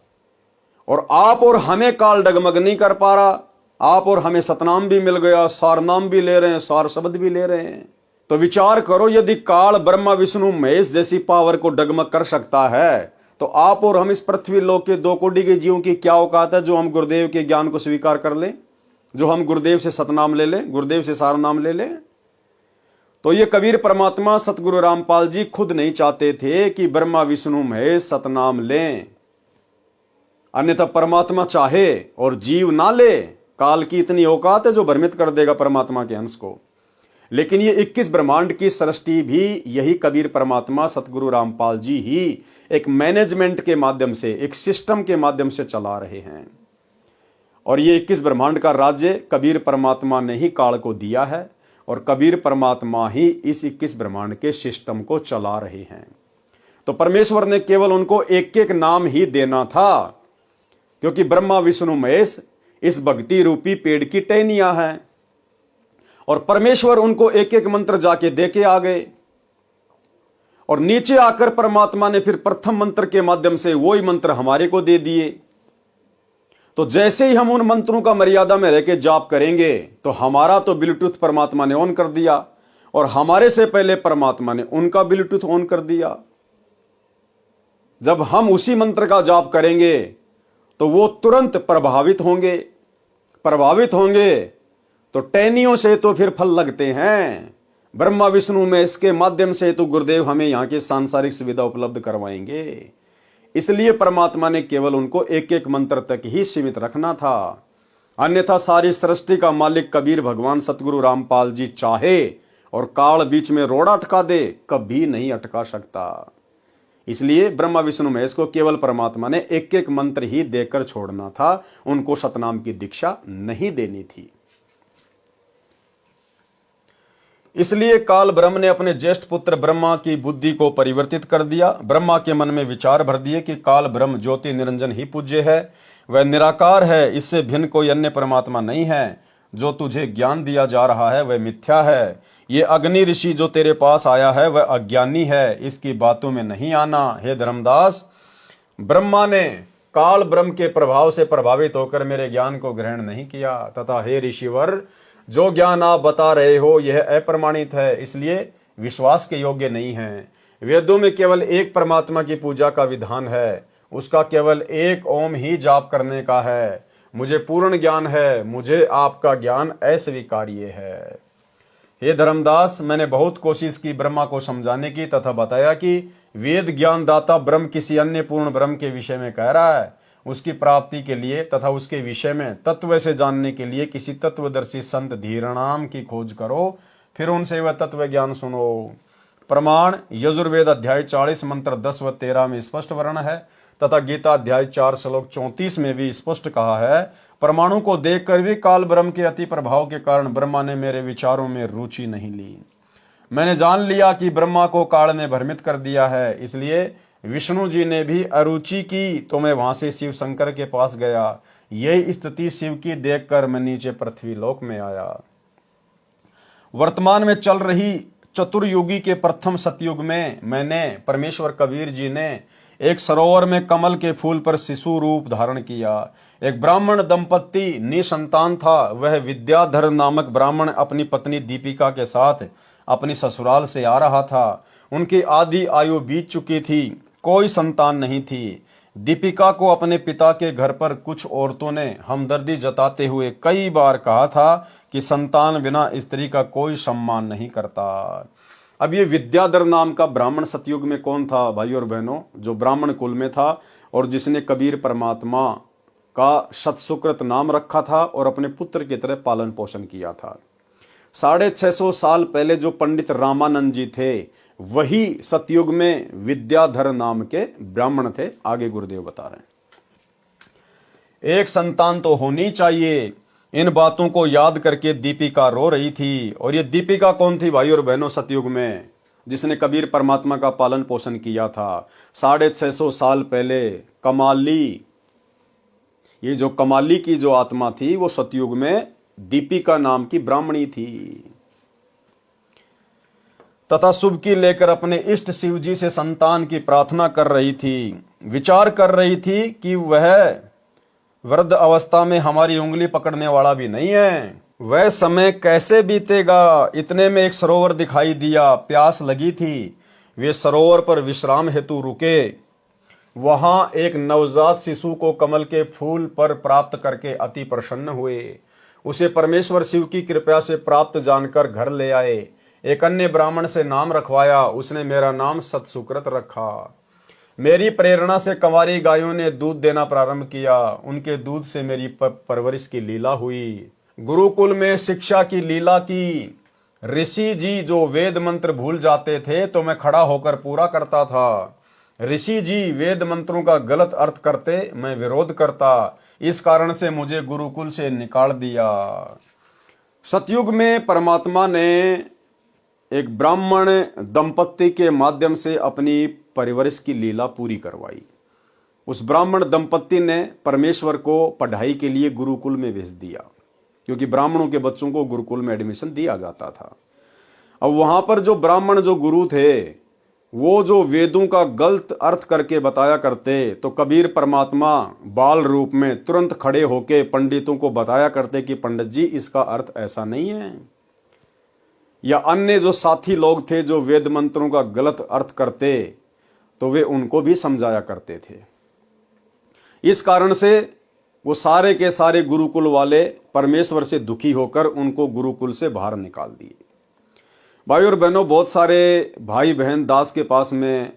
और आप और हमें काल डगमग नहीं कर पा रहा। आप और हमें सतनाम भी मिल गया, सार नाम भी ले रहे हैं, सार शब्द भी ले रहे हैं। तो विचार करो, यदि काल ब्रह्मा विष्णु महेश जैसी पावर को डगमग कर सकता है, तो आप और हम इस पृथ्वी लोक के 2 कोटि के जीवों की क्या औकात है जो हम गुरुदेव के ज्ञान को स्वीकार कर लें, जो हम गुरुदेव से सतनाम ले लें, गुरुदेव से सार नाम ले लें? तो ये कबीर परमात्मा सतगुरु रामपाल जी खुद नहीं चाहते थे कि ब्रह्मा विष्णु महेश सतनाम लें। अन्यथा परमात्मा चाहे और जीव ना ले, काल की इतनी औकात है जो भ्रमित कर देगा परमात्मा के अंश को। लेकिन ये 21 ब्रह्मांड की सृष्टि भी यही कबीर परमात्मा सतगुरु रामपाल जी ही एक मैनेजमेंट के माध्यम से, एक सिस्टम के माध्यम से चला रहे हैं। और ये 21 ब्रह्मांड का राज्य कबीर परमात्मा ने ही काल को दिया है, और कबीर परमात्मा ही इस 21 ब्रह्मांड के सिस्टम को चला रहे हैं। तो परमेश्वर ने केवल उनको एक एक नाम ही देना था, क्योंकि ब्रह्मा विष्णु महेश इस भक्ति रूपी पेड़ की टहनियां हैं, और परमेश्वर उनको एक एक मंत्र जाके दे के आ गए। और नीचे आकर परमात्मा ने फिर प्रथम मंत्र के माध्यम से वही मंत्र हमारे को दे दिए। तो जैसे ही हम उन मंत्रों का मर्यादा में रह के जाप करेंगे, तो हमारा तो ब्लूटूथ परमात्मा ने ऑन कर दिया, और हमारे से पहले परमात्मा ने उनका ब्लूटूथ ऑन कर दिया। जब हम उसी मंत्र का जाप करेंगे तो वो तुरंत प्रभावित होंगे। तो टहनियों से तो फिर फल लगते हैं, ब्रह्मा विष्णु में इसके माध्यम से तो गुरुदेव हमें यहाँ की सांसारिक सुविधा उपलब्ध करवाएंगे। इसलिए परमात्मा ने केवल उनको एक एक मंत्र तक ही सीमित रखना था। अन्यथा सारी सृष्टि का मालिक कबीर भगवान सतगुरु रामपाल जी चाहे और काल बीच में रोड़ा अटका दे, कभी नहीं अटका सकता। इसलिए ब्रह्मा विष्णु महेश को केवल परमात्मा ने एक एक मंत्र ही देकर छोड़ना था, उनको सतनाम की दीक्षा नहीं देनी थी। इसलिए काल ब्रह्म ने अपने ज्येष्ठ पुत्र ब्रह्मा की बुद्धि को परिवर्तित कर दिया। ब्रह्मा के मन में विचार भर दिए कि काल ब्रह्म ज्योति निरंजन ही पूज्य है, वह निराकार है, इससे भिन्न कोई अन्य परमात्मा नहीं है। जो तुझे ज्ञान दिया जा रहा है वह मिथ्या है। ये अग्नि ऋषि जो तेरे पास आया है वह अज्ञानी है, इसकी बातों में नहीं आना। हे धर्मदास, ब्रह्मा ने काल ब्रह्म के प्रभाव से प्रभावित होकर मेरे ज्ञान को ग्रहण नहीं किया, तथा हे ऋषिवर, जो ज्ञान आप बता रहे हो यह अप्रमाणित है, इसलिए विश्वास के योग्य नहीं है। वेदों में केवल एक परमात्मा की पूजा का विधान है, उसका केवल एक ओम ही जाप करने का है। मुझे पूर्ण ज्ञान है, मुझे आपका ज्ञान अस्वीकार्य है। हे धर्मदास, मैंने बहुत कोशिश की ब्रह्मा को समझाने की तथा बताया कि वेद ज्ञान दाता ब्रह्म किसी अन्य पूर्ण ब्रह्म के विषय में कह रहा है। उसकी प्राप्ति के लिए तथा उसके विषय में तत्व से जानने के लिए किसी तत्वदर्शी संत धीरणाम की खोज करो, फिर उनसे वह तत्व ज्ञान सुनो। प्रमाण यजुर्वेद अध्याय 40 मंत्र 10 व 13 में स्पष्ट वर्ण है तथा गीता अध्याय 4 श्लोक 34 में भी स्पष्ट कहा है। परमाणु को देखकर भी काल ब्रह्म के अति प्रभाव के कारण ब्रह्मा ने मेरे विचारों में रुचि नहीं ली। मैंने जान लिया कि ब्रह्मा को काल ने भ्रमित कर दिया है, इसलिए विष्णु जी ने भी अरुचि की तो मैं वहां से शिव शंकर के पास गया। यही स्थिति शिव की देखकर मैं नीचे पृथ्वी लोक में आया। वर्तमान में चल रही चतुर्युगी के प्रथम सतयुग में मैंने परमेश्वर कबीर जी ने एक सरोवर में कमल के फूल पर शिशु रूप धारण किया। एक ब्राह्मण दंपत्ति निसंतान था। वह विद्याधर नामक ब्राह्मण अपनी पत्नी दीपिका के साथ अपनी ससुराल से आ रहा था। उनकी आधी आयु बीत चुकी थी, कोई संतान नहीं थी। दीपिका को अपने पिता के घर पर कुछ औरतों ने हमदर्दी जताते हुए कई बार कहा था कि संतान बिना स्त्री का कोई सम्मान नहीं करता। अब ये विद्याधर नाम का ब्राह्मण सतयुग में कौन था भाई और बहनों? जो ब्राह्मण कुल में था और जिसने कबीर परमात्मा का सतसुकृत नाम रखा था और अपने पुत्र की तरह पालन पोषण किया था। 650 साल पहले जो पंडित रामानंद जी थे वही सतयुग में विद्याधर नाम के ब्राह्मण थे। आगे गुरुदेव बता रहे हैं, एक संतान तो होनी चाहिए। इन बातों को याद करके दीपिका रो रही थी। और ये दीपिका कौन थी भाई और बहनों? सतयुग में जिसने कबीर परमात्मा का पालन पोषण किया था 650 साल पहले कमाली, ये जो कमाली की जो आत्मा थी वो सतयुग में दीपिका नाम की ब्राह्मणी थी तथा शुभ की लेकर अपने इष्ट शिव जी से संतान की प्रार्थना कर रही थी। विचार कर रही थी कि वह वृद्ध अवस्था में हमारी उंगली पकड़ने वाला भी नहीं है, वह समय कैसे बीतेगा। इतने में एक सरोवर दिखाई दिया, प्यास लगी थी। वे सरोवर पर विश्राम हेतु रुके। वहां एक नवजात शिशु को कमल के फूल पर प्राप्त करके अति प्रसन्न हुए। उसे परमेश्वर शिव की कृपा से प्राप्त जानकर घर ले आए। एक अन्य ब्राह्मण से नाम रखवाया, उसने मेरा नाम सतसुकृत रखा। मेरी प्रेरणा से कंवारी गायों ने दूध देना प्रारंभ किया। उनके दूध से मेरी परवरिश की लीला हुई। गुरुकुल में शिक्षा की लीला की। ऋषि जी जो वेद मंत्र भूल जाते थे तो मैं खड़ा होकर पूरा करता था। ऋषि जी वेद मंत्रों का गलत अर्थ करते, मैं विरोध करता। इस कारण से मुझे गुरुकुल से निकाल दिया। सतयुग में परमात्मा ने एक ब्राह्मण दंपत्ति के माध्यम से अपनी परिवरिश की लीला पूरी करवाई। उस ब्राह्मण दंपत्ति ने परमेश्वर को पढ़ाई के लिए गुरुकुल में भेज दिया, क्योंकि ब्राह्मणों के बच्चों को गुरुकुल में एडमिशन दिया जाता था। अब वहां पर जो ब्राह्मण जो गुरु थे वो जो वेदों का गलत अर्थ करके बताया करते, तो कबीर परमात्मा बाल रूप में तुरंत खड़े होके पंडितों को बताया करते कि पंडित जी इसका अर्थ ऐसा नहीं है। या अन्य जो साथी लोग थे जो वेद मंत्रों का गलत अर्थ करते तो वे उनको भी समझाया करते थे। इस कारण से वो सारे के सारे गुरुकुल वाले परमेश्वर से दुखी होकर उनको गुरुकुल से बाहर निकाल दिए। भाई और बहनों, बहुत सारे भाई बहन दास के पास में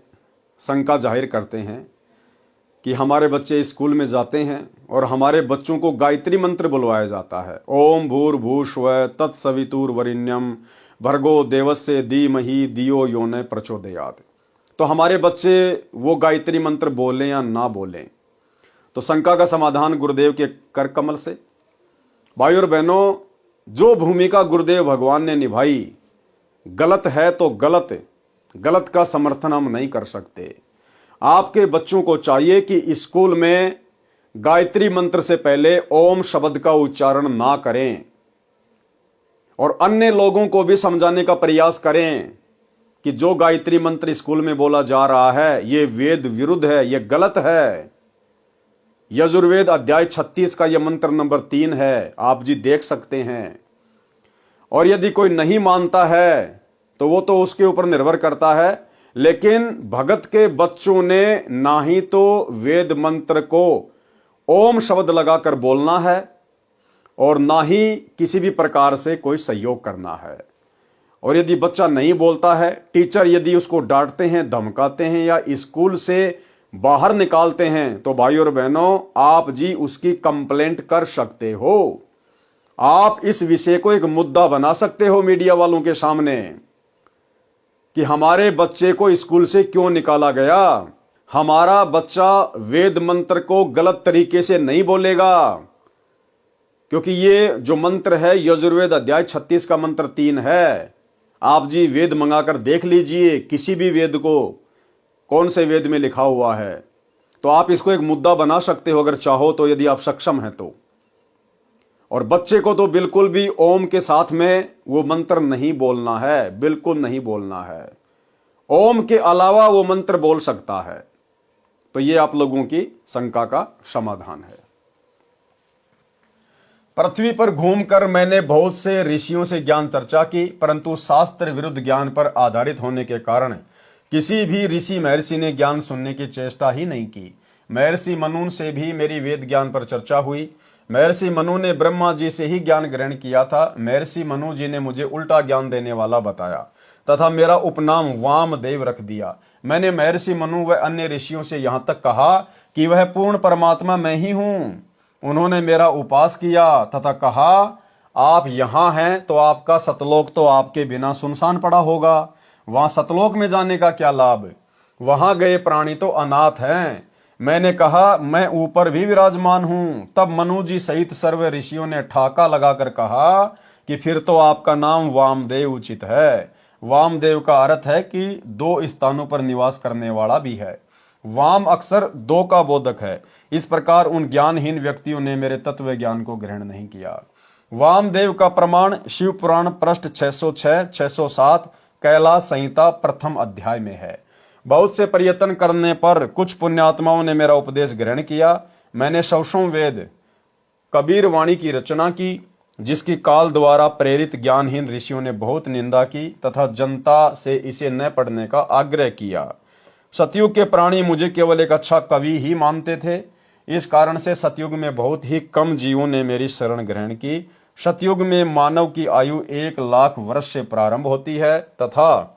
शंका जाहिर करते हैं कि हमारे बच्चे स्कूल में जाते हैं और हमारे बच्चों को गायत्री मंत्र बुलवाया जाता है, ओम भूर्भुवस्सुवः तत्सवितुर्वरेण्यं भर्गो देवस्य धीमहि धियो यो न प्रचोदयात्। तो हमारे बच्चे वो गायत्री मंत्र बोलें या ना बोलें, तो शंका का समाधान गुरुदेव के कर कमल से। भाई और बहनों, जो भूमिका गुरुदेव भगवान ने निभाई गलत है तो गलत का समर्थन हम नहीं कर सकते। आपके बच्चों को चाहिए कि स्कूल में गायत्री मंत्र से पहले ओम शब्द का उच्चारण ना करें और अन्य लोगों को भी समझाने का प्रयास करें कि जो गायत्री मंत्र स्कूल में बोला जा रहा है ये वेद विरुद्ध है, ये गलत है। यजुर्वेद अध्याय 36 का यह मंत्र नंबर 3 है, आप जी देख सकते हैं। और यदि कोई नहीं मानता है तो वो तो उसके ऊपर निर्भर करता है। लेकिन भगत के बच्चों ने ना ही तो वेद मंत्र को ओम शब्द लगाकर बोलना है और ना ही किसी भी प्रकार से कोई सहयोग करना है। और यदि बच्चा नहीं बोलता है, टीचर यदि उसको डांटते हैं, धमकाते हैं या स्कूल से बाहर निकालते हैं, तो भाई और बहनों आप जी उसकी कंप्लेंट कर सकते हो। आप इस विषय को एक मुद्दा बना सकते हो मीडिया वालों के सामने कि हमारे बच्चे को स्कूल से क्यों निकाला गया। हमारा बच्चा वेद मंत्र को गलत तरीके से नहीं बोलेगा, क्योंकि ये जो मंत्र है यजुर्वेद अध्याय 36 का मंत्र 3 है। आप जी वेद मंगाकर देख लीजिए, किसी भी वेद को कौन से वेद में लिखा हुआ है, तो आप इसको एक मुद्दा बना सकते हो अगर चाहो तो, यदि आप सक्षम हैं तो। और बच्चे को तो बिल्कुल भी ओम के साथ में वो मंत्र नहीं बोलना है, बिल्कुल नहीं बोलना है। ओम के अलावा वो मंत्र बोल सकता है। तो ये आप लोगों की शंका का समाधान है। पृथ्वी पर घूमकर मैंने बहुत से ऋषियों से ज्ञान चर्चा की, परंतु शास्त्र विरुद्ध ज्ञान पर आधारित होने के कारण किसी भी ऋषि महर्षि ने ज्ञान सुनने की चेष्टा ही नहीं की। महर्षि मनु से भी मेरी वेद ज्ञान पर चर्चा हुई। महर्षि मनु ने ब्रह्मा जी से ही ज्ञान ग्रहण किया था। महर्षि मनु जी ने मुझे उल्टा ज्ञान देने वाला बताया तथा मेरा उपनाम वामदेव रख दिया। मैंने महर्षि मनु व अन्य ऋषियों से यहां तक कहा कि वह पूर्ण परमात्मा मैं ही हूं। उन्होंने मेरा उपास किया तथा कहा आप यहां हैं तो आपका सतलोक तो आपके बिना सुनसान पड़ा होगा। वहां सतलोक में जाने का क्या लाभ, वहां गए प्राणी तो अनाथ हैं। मैंने कहा मैं ऊपर भी विराजमान हूं। तब मनु जी सहित सर्व ऋषियों ने ठाका लगाकर कहा कि फिर तो आपका नाम वामदेव उचित है। वामदेव का अर्थ है कि 2 स्थानों पर निवास करने वाला भी है। वाम अक्सर 2 का बोधक है। इस प्रकार उन ज्ञानहीन व्यक्तियों ने मेरे तत्व ज्ञान को ग्रहण नहीं किया। वामदेव का प्रमाण शिव पुराण पृष्ठ 606, 607 कैलाश संहिता प्रथम अध्याय में है। बहुत से प्रयत्न करने पर कुछ पुण्यात्माओं ने मेरा उपदेश ग्रहण किया। मैंने सौसों वेद कबीर वाणी की रचना की, जिसकी काल द्वारा प्रेरित ज्ञानहीन ऋषियों ने बहुत निंदा की तथा जनता से इसे न पढ़ने का आग्रह किया। सतयुग के प्राणी मुझे केवल एक अच्छा कवि ही मानते थे। इस कारण से सतयुग में बहुत ही कम जीवों ने मेरी शरण ग्रहण की। सतयुग में मानव की आयु 1,00,000 वर्ष से प्रारंभ होती है तथा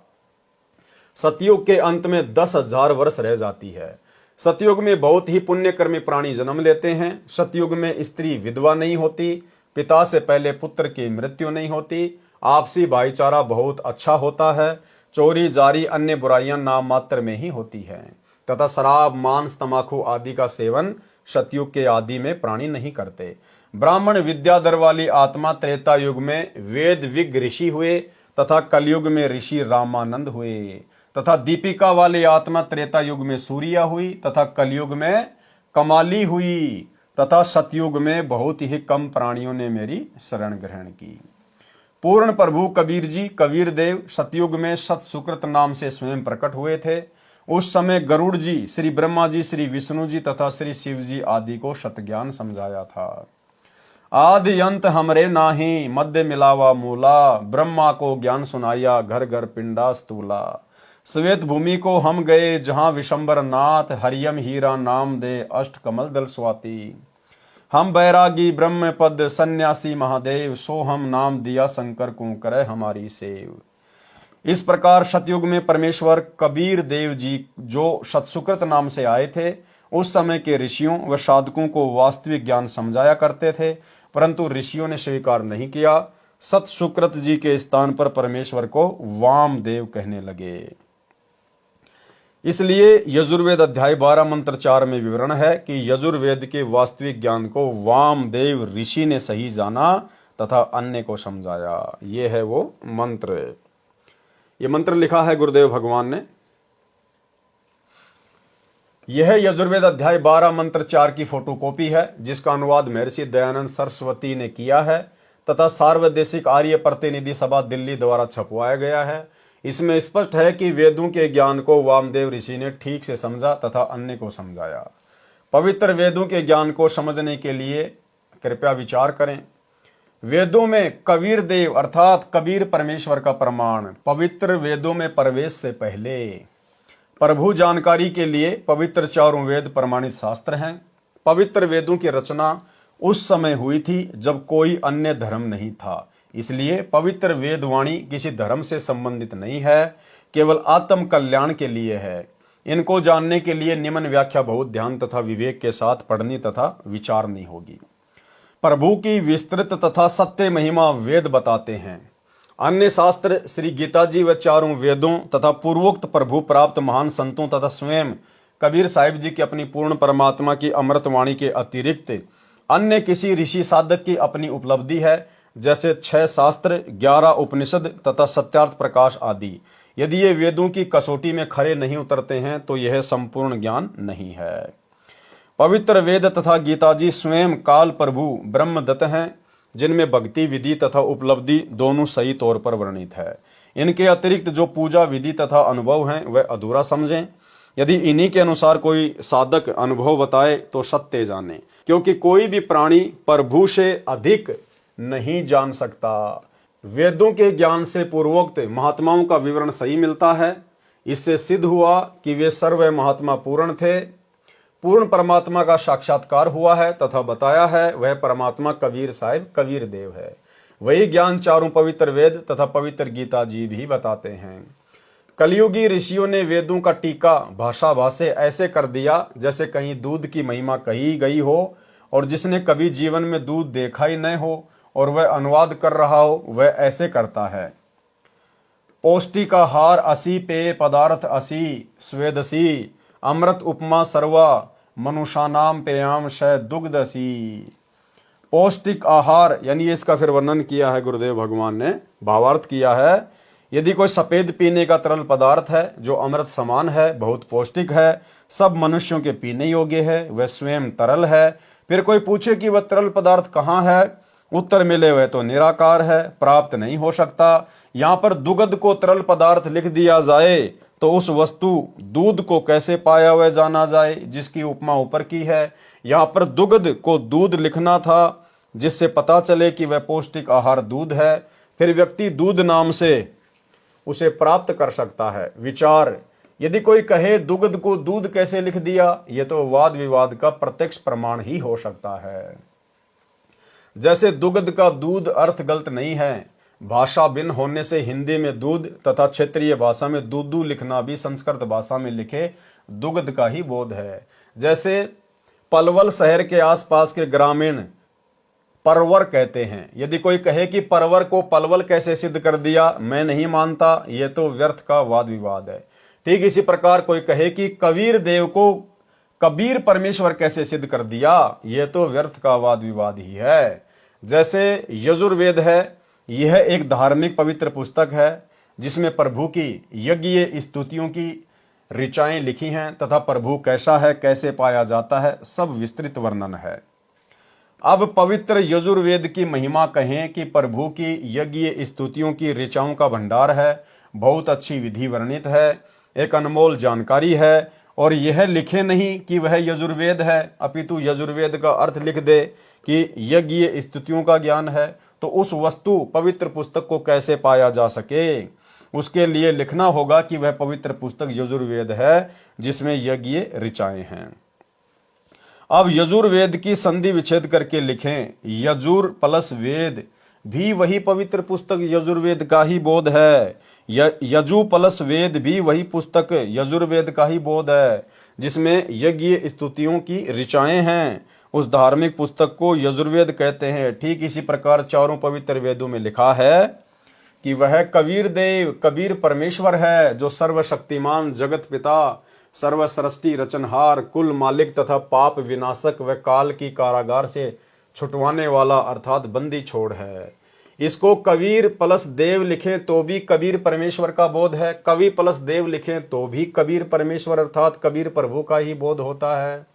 सतयुग के अंत में 10,000 वर्ष रह जाती है। सतयुग में बहुत ही पुण्यकर्मी प्राणी जन्म लेते हैं। सतयुग में स्त्री विधवा नहीं होती, पिता से पहले पुत्र की मृत्यु नहीं होती, आपसी भाईचारा बहुत अच्छा होता है, चोरी जारी अन्य बुराइयां नाम मात्र में ही होती हैं तथा शराब मांस तंबाकू आदि का सेवन सतयुग के आदि में प्राणी नहीं करते। ब्राह्मण विद्याधर वाली आत्मा त्रेता युग में वेद विज्ञ ऋषि हुए तथा कलयुग में ऋषि रामानंद हुए तथा दीपिका वाली आत्मा त्रेता युग में सूर्या हुई तथा कलयुग में कमाली हुई तथा सतयुग में बहुत ही कम प्राणियों ने मेरी शरण ग्रहण की। पूर्ण प्रभु कबीर जी कबीर देव सतयुग में सत सुकृत नाम से स्वयं प्रकट हुए थे। उस समय गरुड़ जी, श्री ब्रह्मा जी, श्री विष्णु जी तथा श्री शिव जी आदि को सतज्ञान समझाया था। आदि अंत हमरे नाही मध्य मिलावा मूला, ब्रह्मा को ज्ञान सुनाया घर घर पिंडा स्थूला। श्वेत भूमि को हम गए जहां विशंबर नाथ, हरियम हीरा नाम दे अष्ट कमल दल स्वाति। हम बैरागी ब्रह्म पद सन्यासी महादेव, सो हम नाम दिया शंकर को करे हमारी सेव। इस प्रकार सतयुग में परमेश्वर कबीर देव जी जो सतसुकृत नाम से आए थे, उस समय के ऋषियों व साधकों को वास्तविक ज्ञान समझाया करते थे, परंतु ऋषियों ने स्वीकार नहीं किया। सतसुकृत जी के स्थान पर परमेश्वर को वामदेव कहने लगे। इसलिए यजुर्वेद अध्याय 12 मंत्र 4 में विवरण है कि यजुर्वेद के वास्तविक ज्ञान को वामदेव ऋषि ने सही जाना तथा अन्य को समझाया। ये है वो मंत्र। ये मंत्र लिखा है गुरुदेव भगवान ने। यह यजुर्वेद अध्याय 12 मंत्र 4 की फोटोकॉपी है, जिसका अनुवाद महर्षि दयानंद सरस्वती ने किया है तथा सार्वदेशिक आर्य प्रतिनिधि सभा दिल्ली द्वारा छपवाया गया है। इसमें स्पष्ट है कि वेदों के ज्ञान को वामदेव ऋषि ने ठीक से समझा तथा अन्य को समझाया। पवित्र वेदों के ज्ञान को समझने के लिए कृपया विचार करें। वेदों में कबीर देव अर्थात कबीर परमेश्वर का प्रमाण। पवित्र वेदों में प्रवेश से पहले प्रभु जानकारी के लिए पवित्र चारों वेद प्रमाणित शास्त्र हैं। पवित्र वेदों की रचना उस समय हुई थी जब कोई अन्य धर्म नहीं था, इसलिए पवित्र वेदवाणी किसी धर्म से संबंधित नहीं है, केवल आत्म कल्याण के लिए है। इनको जानने के लिए निम्न व्याख्या बहुत ध्यान तथा विवेक के साथ पढ़नी तथा विचारनी होगी। प्रभु की विस्तृत तथा सत्य महिमा वेद बताते हैं। अन्य शास्त्र श्री गीता जी व चारों वेदों तथा पूर्वोक्त प्रभु प्राप्त महान संतों तथा स्वयं कबीर साहिब जी की अपनी पूर्ण परमात्मा की अमृतवाणी के अतिरिक्त अन्य किसी ऋषि साधक की अपनी उपलब्धि है, जैसे 6 शास्त्र, 11 उपनिषद तथा सत्यार्थ प्रकाश आदि। यदि ये वेदों की कसौटी में खरे नहीं उतरते हैं तो यह संपूर्ण ज्ञान नहीं है। पवित्र वेद तथा गीता जी स्वयं काल प्रभु ब्रह्मदत्त हैं, जिनमें भक्ति विधि तथा उपलब्धि दोनों सही तौर पर वर्णित है। इनके अतिरिक्त जो पूजा विधि तथा अनुभव हैं वह अधूरा समझें। यदि इन्हीं के अनुसार कोई साधक अनुभव बताए तो सत्य जाने, क्योंकि कोई भी प्राणी प्रभु से अधिक नहीं जान सकता। वेदों के ज्ञान से पूर्वोक्त महात्माओं का विवरण सही मिलता है। इससे सिद्ध हुआ कि वे सर्व महात्मा पूर्ण थे। पूर्ण परमात्मा का साक्षात्कार हुआ है तथा बताया है वह परमात्मा कबीर साहिब कबीर देव है। वही ज्ञान चारों पवित्र वेद तथा पवित्र गीता जी भी बताते हैं। कलयुगी ऋषियों ने वेदों का टीका भाषा भाषे ऐसे कर दिया जैसे कहीं दूध की महिमा कही गई हो, और जिसने कभी जीवन में दूध देखा ही न हो और वह अनुवाद कर रहा हो वह ऐसे करता है। पौष्टिक आहार असी, पेय पदार्थ असी, स्वेदसी, अमृत उपमा सर्वा, मनुष्यानाम पेयाम शय दुग्धसी। पौष्टिक आहार यानी इसका फिर वर्णन किया है गुरुदेव भगवान ने, भावार्थ किया है। यदि कोई सफेद पीने का तरल पदार्थ है जो अमृत समान है, बहुत पौष्टिक है, सब मनुष्यों के पीने योग्य है, वह स्वयं तरल है। फिर कोई पूछे कि वह तरल पदार्थ कहाँ है, उत्तर मिले वह तो निराकार है, प्राप्त नहीं हो सकता। यहाँ पर दुग्ध को तरल पदार्थ लिख दिया जाए तो उस वस्तु दूध को कैसे पाया हुआ जाना जाए, जिसकी उपमा ऊपर की है। यहाँ पर दुग्ध को दूध लिखना था, जिससे पता चले कि वह पौष्टिक आहार दूध है। फिर व्यक्ति दूध नाम से उसे प्राप्त कर सकता है। विचार, यदि कोई कहे दुग्ध को दूध कैसे लिख दिया, यह तो वाद विवाद का प्रत्यक्ष प्रमाण ही हो सकता है। जैसे दुग्ध का दूध अर्थ गलत नहीं है, भाषा भिन्न होने से हिंदी में दूध तथा क्षेत्रीय भाषा में दूधू लिखना भी संस्कृत भाषा में लिखे दुग्ध का ही बोध है। जैसे पलवल शहर के आसपास के ग्रामीण परवर कहते हैं। यदि कोई कहे कि परवर को पलवल कैसे सिद्ध कर दिया, मैं नहीं मानता, यह तो व्यर्थ का वाद विवाद है। ठीक इसी प्रकार कोई कहे कि कबीर देव को कबीर परमेश्वर कैसे सिद्ध कर दिया, यह तो व्यर्थ का वाद विवाद ही है। जैसे यजुर्वेद है, यह एक धार्मिक पवित्र पुस्तक है जिसमें प्रभु की यज्ञ स्तुतियों की ऋचाएं लिखी हैं तथा प्रभु कैसा है, कैसे पाया जाता है, सब विस्तृत वर्णन है। अब पवित्र यजुर्वेद की महिमा कहें कि प्रभु की यज्ञ स्तुतियों की ऋचाओं का भंडार है, बहुत अच्छी विधि वर्णित है, एक अनमोल जानकारी है। और यह लिखे नहीं कि वह यजुर्वेद है, अपितु यजुर्वेद का अर्थ लिख दे कि यज्ञ स्तुतियों का ज्ञान है, तो उस वस्तु पवित्र पुस्तक को कैसे पाया जा सके। उसके लिए लिखना होगा कि वह पवित्र पुस्तक यजुर्वेद है जिसमें यज्ञ ऋचाएं हैं। अब यजुर्वेद की संधि विच्छेद करके लिखें, यजुर प्लस वेद भी वही पवित्र पुस्तक यजुर्वेद का ही बोध है। यजु प्लस वेद भी वही पुस्तक यजुर्वेद का ही बोध है जिसमें यज्ञ स्तुतियों की ऋचाएं हैं। उस धार्मिक पुस्तक को यजुर्वेद कहते हैं। ठीक इसी प्रकार चारों पवित्र वेदों में लिखा है कि वह कबीर देव कबीर परमेश्वर है, जो सर्वशक्तिमान जगत पिता, सर्वसृष्टि रचनहार, कुल मालिक तथा पाप विनाशक व काल की कारागार से छुटवाने वाला अर्थात बंदी छोड़ है। इसको कबीर प्लस देव लिखें तो भी कबीर परमेश्वर का बोध है, कवि प्लस देव लिखें तो भी कबीर परमेश्वर अर्थात कबीर प्रभु का ही बोध होता है।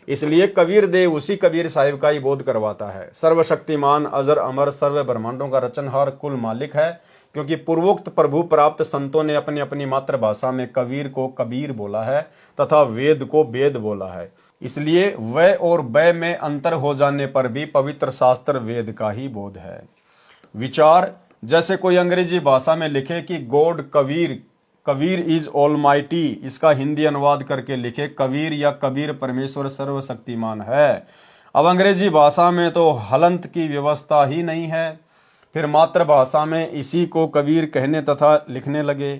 इसलिए कबीर देव उसी कबीर साहिब का ही बोध करवाता है। सर्वशक्तिमान अजर अमर सर्व ब्रह्मांडों का रचनहार कुल मालिक है, क्योंकि पूर्वोक्त प्रभु प्राप्त संतों ने अपनी अपनी मातृभाषा में कबीर को कबीर बोला है तथा वेद को वेद बोला है। इसलिए व और ब में अंतर हो जाने पर भी पवित्र शास्त्र वेद का ही बोध है। विचार, जैसे कोई अंग्रेजी भाषा में लिखे कि God Kabir, Kabir is almighty, इसका हिंदी अनुवाद करके लिखे कबीर या कबीर परमेश्वर सर्वशक्तिमान है। अब अंग्रेजी भाषा में तो हलंत की व्यवस्था ही नहीं है, फिर मातृभाषा में इसी को कबीर कहने तथा लिखने लगे।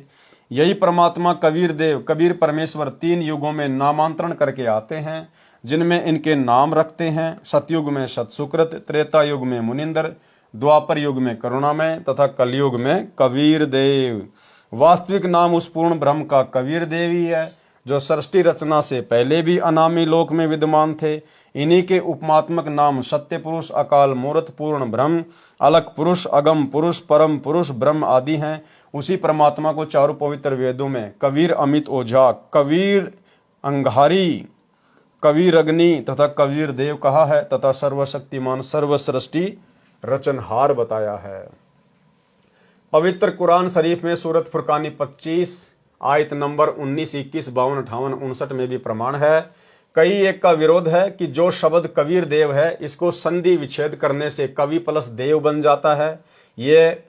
यही परमात्मा कबीर देव, कबीर परमेश्वर 3 युगों में नामांतरण करके आते हैं, जिनमें इनके नाम रखते हैं। सतयुग में सतसुकृत, त्रेता युग में मुनिंदर, द्वापर युग में करुणामय तथा कलयुग में कबीर देव। वास्तविक नाम उस पूर्ण ब्रह्म का कबीर देव ही है, जो सृष्टि रचना से पहले भी अनामी लोक में विद्यमान थे। इन्हीं के उपमात्मक नाम सत्य पुरुष, अकाल मूर्त, पूर्ण ब्रह्म, अलग पुरुष, अगम पुरुष, परम पुरुष, ब्रह्म आदि हैं। उसी परमात्मा को चारों पवित्र वेदों में कबीर अमित ओझा, कबीर अंगारी, कबीर अग्नि तथा कबीर देव कहा है तथा सर्वशक्तिमान सर्वसृष्टि रचनहार बताया है। पवित्र कुरान शरीफ में सूरत फुरकानी 25 आयत नंबर 19, 21, 52, 58, 59 में भी प्रमाण है। कई एक का विरोध है कि जो शब्द कबीर देव है, इसको संधि विच्छेद करने से कवि प्लस देव बन जाता है। ये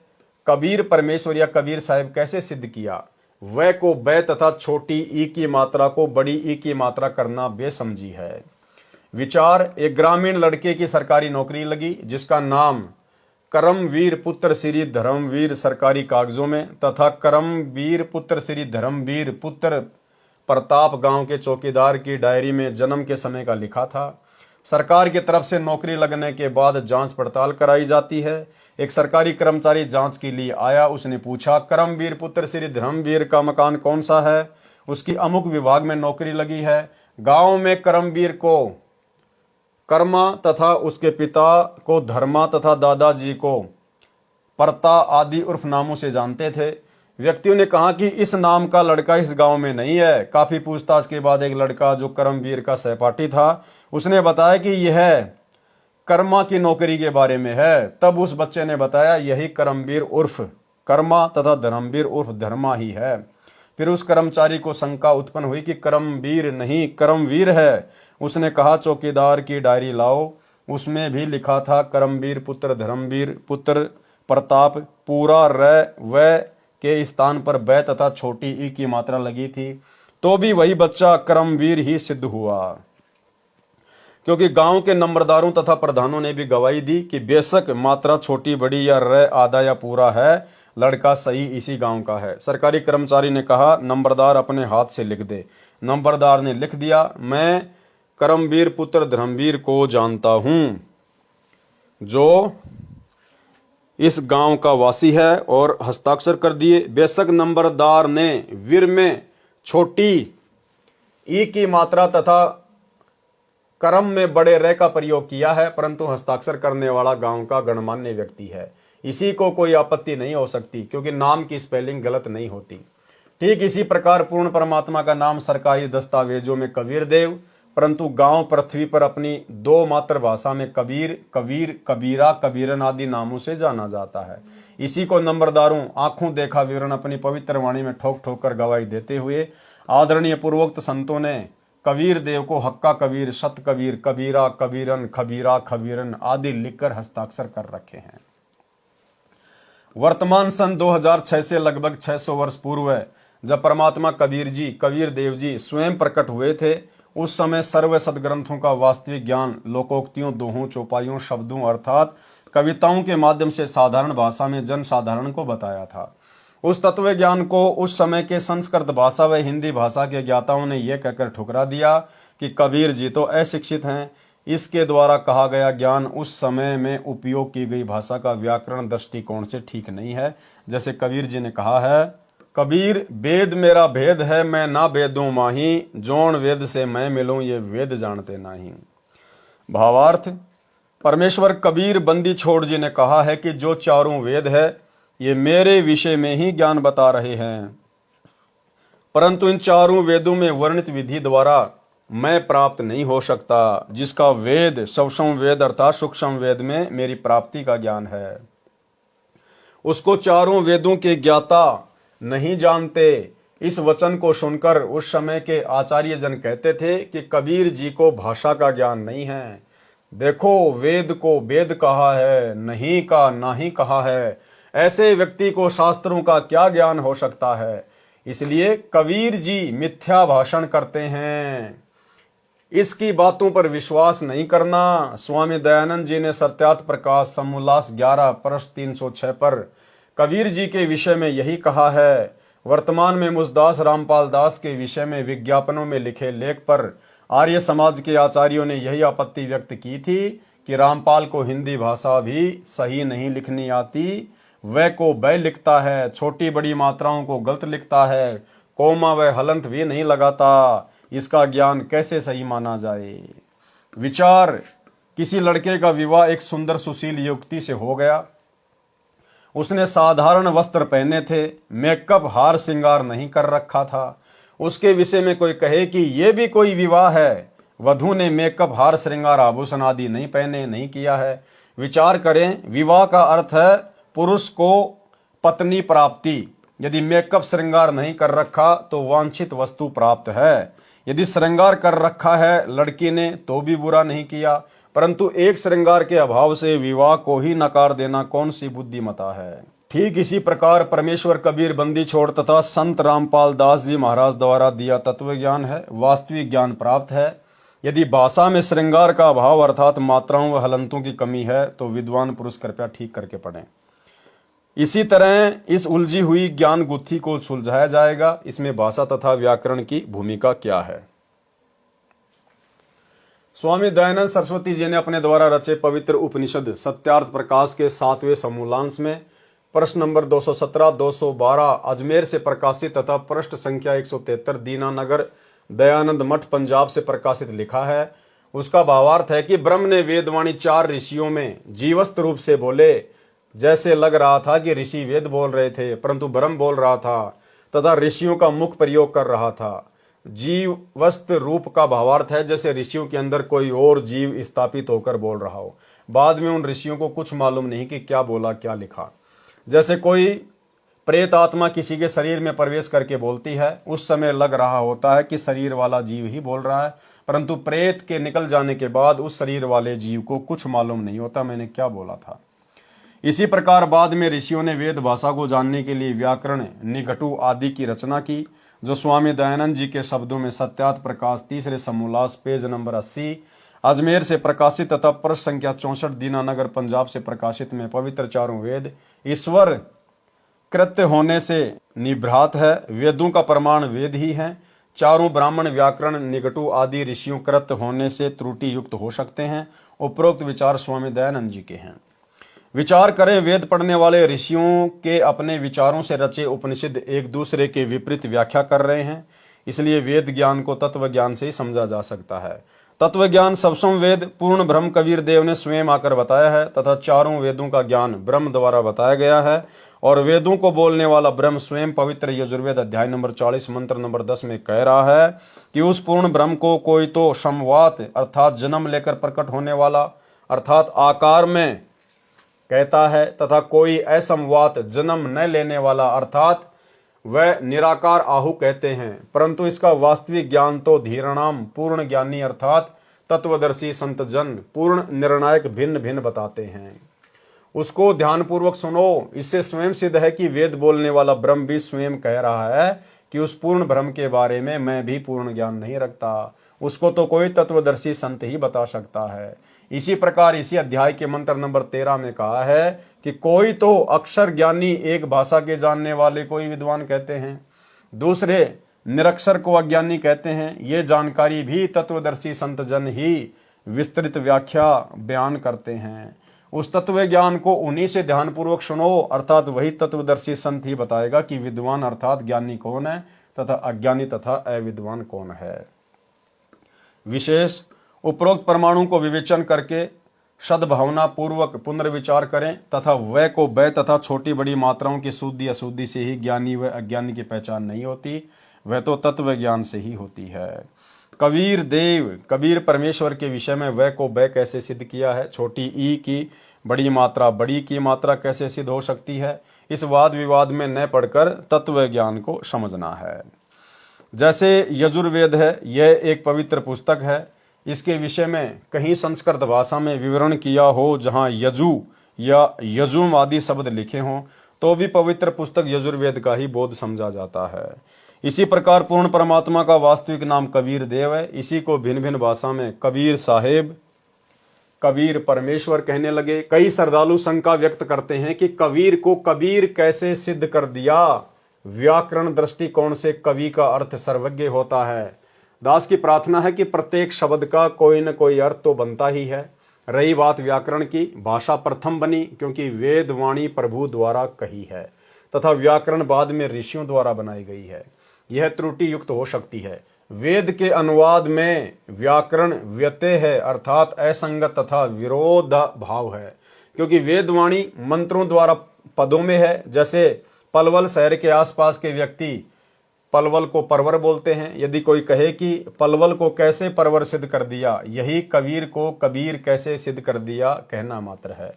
कबीर परमेश्वर या कबीर साहिब कैसे सिद्ध किया? वह को बै तथा छोटी ई की मात्रा को बड़ी ई की मात्रा करना बेसमझी है। विचार, एक ग्रामीण लड़के की सरकारी नौकरी लगी, जिसका नाम करमवीर पुत्र श्री धर्मवीर सरकारी कागजों में तथा करमवीर पुत्र श्री धर्मवीर पुत्र प्रताप गांव के चौकीदार की डायरी में जन्म के समय का लिखा था। सरकार की तरफ से नौकरी लगने के बाद जांच पड़ताल कराई जाती है। एक सरकारी कर्मचारी जांच के लिए आया। उसने पूछा, करमवीर पुत्र श्री धर्मवीर का मकान कौन सा है? उसकी अमुक विभाग में नौकरी लगी है। गांव में करमवीर को कर्मा तथा उसके पिता को धर्मा तथा दादाजी को परता आदि उर्फ नामों से जानते थे। व्यक्तियों ने कहा कि इस नाम का लड़का इस गांव में नहीं है। काफी पूछताछ के बाद एक लड़का जो करमवीर का सहपाठी था, उसने बताया कि यह कर्मा की नौकरी के बारे में है। तब उस बच्चे ने बताया, यही करमवीर उर्फ कर्मा तथा धर्मवीर उर्फ धर्मा ही है। फिर उस कर्मचारी को शंका उत्पन्न हुई कि करमवीर नहीं करमवीर है। उसने कहा, चौकीदार की डायरी लाओ। उसमें भी लिखा था करमवीर पुत्र धर्मवीर पुत्र प्रताप, पूरा र व के स्थान पर बै तथा छोटी ई की मात्रा लगी थी। तो भी वही बच्चा करमवीर ही सिद्ध हुआ, क्योंकि गांव के नंबरदारों तथा प्रधानों ने भी गवाही दी कि बेशक मात्रा छोटी बड़ी या र आधा या पूरा है, लड़का सही इसी गांव का है। सरकारी कर्मचारी ने कहा, नंबरदार अपने हाथ से लिख दे। नंबरदार ने लिख दिया, मैं करमवीर पुत्र धर्मवीर को जानता हूं, जो इस गांव का वासी है, और हस्ताक्षर कर दिए। बेशक नंबरदार ने वीर में छोटी ई की मात्रा तथा करम में बड़े रे का प्रयोग किया है, परंतु हस्ताक्षर करने वाला गांव का गणमान्य व्यक्ति है। इसी को कोई आपत्ति नहीं हो सकती, क्योंकि नाम की स्पेलिंग गलत नहीं होती। ठीक इसी प्रकार पूर्ण परमात्मा का नाम सरकारी दस्तावेजों में कबीर देव, परंतु गांव पृथ्वी पर अपनी 2 मातृभाषा में कबीर, कबीर, कबीरा, कबीरन आदि नामों से जाना जाता है। इसी को नंबरदारों आंखों देखा विवरण अपनी पवित्र वाणी में ठोक ठोक कर गवाही देते हुए आदरणीय पूर्वोक्त संतों ने कबीर देव को हक्का कबीर, सत कबीर, कबीरा, कबीरन, खबीरा, खबीरन आदि लिखकर हस्ताक्षर कर रखे हैं। वर्तमान सन 2006 से लगभग 600 वर्ष पूर्व जब परमात्मा कबीर जी, कबीर देव जी स्वयं प्रकट हुए थे, उस समय सर्व सदग्रंथों का वास्तविक ज्ञान लोकोक्तियों, दोहों, चौपाइयों, शब्दों अर्थात कविताओं के माध्यम से साधारण भाषा में जन साधारण को बताया था। उस तत्व ज्ञान को उस समय के संस्कृत भाषा व हिंदी भाषा के ज्ञाताओं ने यह कहकर ठुकरा दिया कि कबीर जी तो अशिक्षित हैं। इसके द्वारा कहा गया ज्ञान उस समय में उपयोग की गई भाषा का व्याकरण दृष्टिकोण से ठीक नहीं है। जैसे कबीर जी ने कहा है, कबीर वेद मेरा भेद है, मैं ना वेदों माही, जोन वेद से मैं मिलूं ये वेद जानते नहीं। भावार्थ, परमेश्वर कबीर बंदी छोड़ जी ने कहा है कि जो चारों वेद है ये मेरे विषय में ही ज्ञान बता रहे हैं, परंतु इन चारों वेदों में वर्णित विधि द्वारा मैं प्राप्त नहीं हो सकता, जिसका वेद सवसम वेद अर्थात सूक्ष्म वेद में मेरी प्राप्ति का ज्ञान है। उसको चारों वेदों के ज्ञाता नहीं जानते, इस वचन को सुनकर उस समय के आचार्य जन कहते थे कि कबीर जी को भाषा का ज्ञान नहीं है। देखो, वेद को वेद कहा है, नहीं का नाही कहा है, ऐसे व्यक्ति को शास्त्रों का क्या ज्ञान हो सकता है। इसलिए कबीर जी मिथ्या भाषण करते हैं, इसकी बातों पर विश्वास नहीं करना। स्वामी दयानंद जी ने सत्यार्थ प्रकाश समोल्लास 11 पृष्ठ 306 पर कबीर जी के विषय में यही कहा है। वर्तमान में मुझदास रामपाल दास के विषय में विज्ञापनों में लिखे लेख पर आर्य समाज के आचार्यों ने यही आपत्ति व्यक्त की थी कि रामपाल को हिंदी भाषा भी सही नहीं लिखनी आती, वह को बै लिखता है, छोटी बड़ी मात्राओं को गलत लिखता है, कोमा व हलंत भी नहीं लगाता, इसका ज्ञान कैसे सही माना जाए। विचार, किसी लड़के का विवाह एक सुंदर सुशील युवती से हो गया। उसने साधारण वस्त्र पहने थे, मेकअप हार श्रृंगार नहीं कर रखा था। उसके विषय में कोई कहे कि यह भी कोई विवाह है, वधू ने मेकअप हार श्रृंगार आभूषण आदि नहीं पहने, नहीं किया है। विचार करें, विवाह का अर्थ है पुरुष को पत्नी प्राप्ति। यदि मेकअप श्रृंगार नहीं कर रखा तो वांछित वस्तु प्राप्त है, यदि श्रृंगार कर रखा है लड़की ने तो भी बुरा नहीं किया, परंतु एक श्रृंगार के अभाव से विवाह को ही नकार देना कौन सी बुद्धिमता है। ठीक इसी प्रकार परमेश्वर कबीर बंदी छोड़ तथा संत रामपाल दास जी महाराज द्वारा दिया तत्व ज्ञान है, वास्तविक ज्ञान प्राप्त है। यदि भाषा में श्रृंगार का अभाव अर्थात मात्राओं व हलंतों की कमी है तो विद्वान पुरुष कृपया ठीक करके पढ़ें। इसी तरह इस उलझी हुई ज्ञान गुत्थी को सुलझाया जाएगा। इसमें भाषा तथा व्याकरण की भूमिका क्या है। स्वामी दयानंद सरस्वती जी ने अपने द्वारा रचे पवित्र उपनिषद सत्यार्थ प्रकाश के 7वें समूलांश में प्रश्न नंबर 217, 212 अजमेर से प्रकाशित तथा पृष्ठ संख्या 173 दीनानगर दयानंद मठ पंजाब से प्रकाशित लिखा है। उसका भावार्थ है कि ब्रह्म ने वेदवाणी 4 ऋषियों में जीवस्त रूप से बोले। जैसे लग रहा था कि ऋषि वेद बोल रहे थे, परंतु ब्रह्म बोल रहा था तथा ऋषियों का मुख प्रयोग कर रहा था। जीवस्त रूप का भावार्थ है जैसे ऋषियों के अंदर कोई और जीव स्थापित होकर बोल रहा हो। बाद में उन ऋषियों को कुछ मालूम नहीं कि क्या बोला क्या लिखा। जैसे कोई प्रेत आत्मा किसी के शरीर में प्रवेश करके बोलती है, उस समय लग रहा होता है कि शरीर वाला जीव ही बोल रहा है, परंतु प्रेत के निकल जाने के बाद उस शरीर वाले जीव को कुछ मालूम नहीं होता मैंने क्या बोला था। इसी प्रकार बाद में ऋषियों ने वेद भाषा को जानने के लिए व्याकरण, निघटु आदि की रचना की, जो स्वामी दयानंद जी के शब्दों में सत्यार्थ प्रकाश 3रे समूलास पेज नंबर 80 अजमेर से प्रकाशित तथा पृष्ठ संख्या 64 दीनानगर पंजाब से प्रकाशित में पवित्र चारों वेद ईश्वर कृत्य होने से निभ्रात है। वेदों का प्रमाण वेद ही है। चारों ब्राह्मण व्याकरण निघटु आदि ऋषियों कृत्य होने से त्रुटि युक्त हो सकते हैं। उपरोक्त विचार स्वामी दयानंद जी के हैं। विचार करें, वेद पढ़ने वाले ऋषियों के अपने विचारों से रचे उपनिषद एक दूसरे के विपरीत व्याख्या कर रहे हैं, इसलिए वेद ज्ञान को तत्व ज्ञान से ही समझा जा सकता है। तत्व ज्ञान सबसम वेद पूर्ण ब्रह्म कबीर देव ने स्वयं आकर बताया है तथा चारों वेदों का ज्ञान ब्रह्म द्वारा बताया गया है, और वेदों को बोलने वाला ब्रह्म स्वयं पवित्र यजुर्वेद अध्याय नंबर 40 मंत्र नंबर 10 में कह रहा है कि उस पूर्ण ब्रह्म को कोई तो समवात अर्थात जन्म लेकर प्रकट होने वाला अर्थात आकार में कहता है तथा कोई असमवात जन्म न लेने वाला अर्थात वह निराकार आहु कहते हैं। परंतु इसका वास्तविक ज्ञान तो धीरणाम पूर्ण ज्ञानी अर्थात तत्वदर्शी संत जन पूर्ण निर्णायक भिन्न भिन्न बताते हैं। उसको ध्यानपूर्वक सुनो। इससे स्वयं सिद्ध है कि वेद बोलने वाला ब्रह्म भी स्वयं कह रहा है कि उस पूर्ण ब्रह्म के बारे में मैं भी पूर्ण ज्ञान नहीं रखता, उसको तो कोई तत्वदर्शी संत ही बता सकता है। इसी प्रकार इसी अध्याय के मंत्र नंबर 13 में कहा है कि कोई तो अक्षर ज्ञानी एक भाषा के जानने वाले कोई विद्वान कहते हैं, दूसरे निरक्षर को अज्ञानी कहते हैं। ये जानकारी भी तत्वदर्शी संत जन ही विस्तृत व्याख्या बयान करते हैं। उस तत्व ज्ञान को उन्हीं से ध्यानपूर्वक सुनो, अर्थात वही तत्वदर्शी संत ही बताएगा कि विद्वान अर्थात ज्ञानी कौन है तथा अज्ञानी तथा अविद्वान कौन है। विशेष उपरोक्त परमाणु को विवेचन करके सद्भावना पूर्वक पुनर्विचार करें तथा वह को वह तथा छोटी बड़ी मात्राओं की शुद्धि अशुद्धि से ही ज्ञानी व अज्ञानी की पहचान नहीं होती, वह तो तत्व ज्ञान से ही होती है। कबीर परमेश्वर के विषय में वह को वह कैसे सिद्ध किया है, छोटी ई की बड़ी मात्रा बड़ी की मात्रा कैसे सिद्ध हो सकती है, इस वाद विवाद में न पढ़कर तत्व ज्ञान को समझना है। जैसे यजुर्वेद है, यह एक पवित्र पुस्तक है। इसके विषय में कहीं संस्कृत भाषा में विवरण किया हो, जहां यजु या यजुम आदि शब्द लिखे हों, तो भी पवित्र पुस्तक यजुर्वेद का ही बोध समझा जाता है। इसी प्रकार पूर्ण परमात्मा का वास्तविक नाम कबीर देव है। इसी को भिन्न भिन्न भाषा में कबीर साहेब, कबीर परमेश्वर कहने लगे। कई श्रद्धालु शंका व्यक्त करते हैं कि कबीर को कबीर कैसे सिद्ध कर दिया। व्याकरण दृष्टिकोण से कवि का अर्थ सर्वज्ञ होता है। दास की प्रार्थना है कि प्रत्येक शब्द का कोई न कोई अर्थ तो बनता ही है। रही बात व्याकरण की, भाषा प्रथम बनी क्योंकि वेद वाणी प्रभु द्वारा कही है तथा व्याकरण बाद में ऋषियों द्वारा बनाई गई है। यह त्रुटि युक्त हो सकती है। वेद के अनुवाद में व्याकरण व्यत्यय है, अर्थात असंगत तथा विरोध भाव है, क्योंकि वेदवाणी मंत्रों द्वारा पदों में है। जैसे पलवल शहर के आसपास के व्यक्ति पलवल को परवर बोलते हैं। यदि कोई कहे कि पलवल को कैसे परवर सिद्ध कर दिया, यही कबीर को कबीर कैसे सिद्ध कर दिया कहना मात्र है।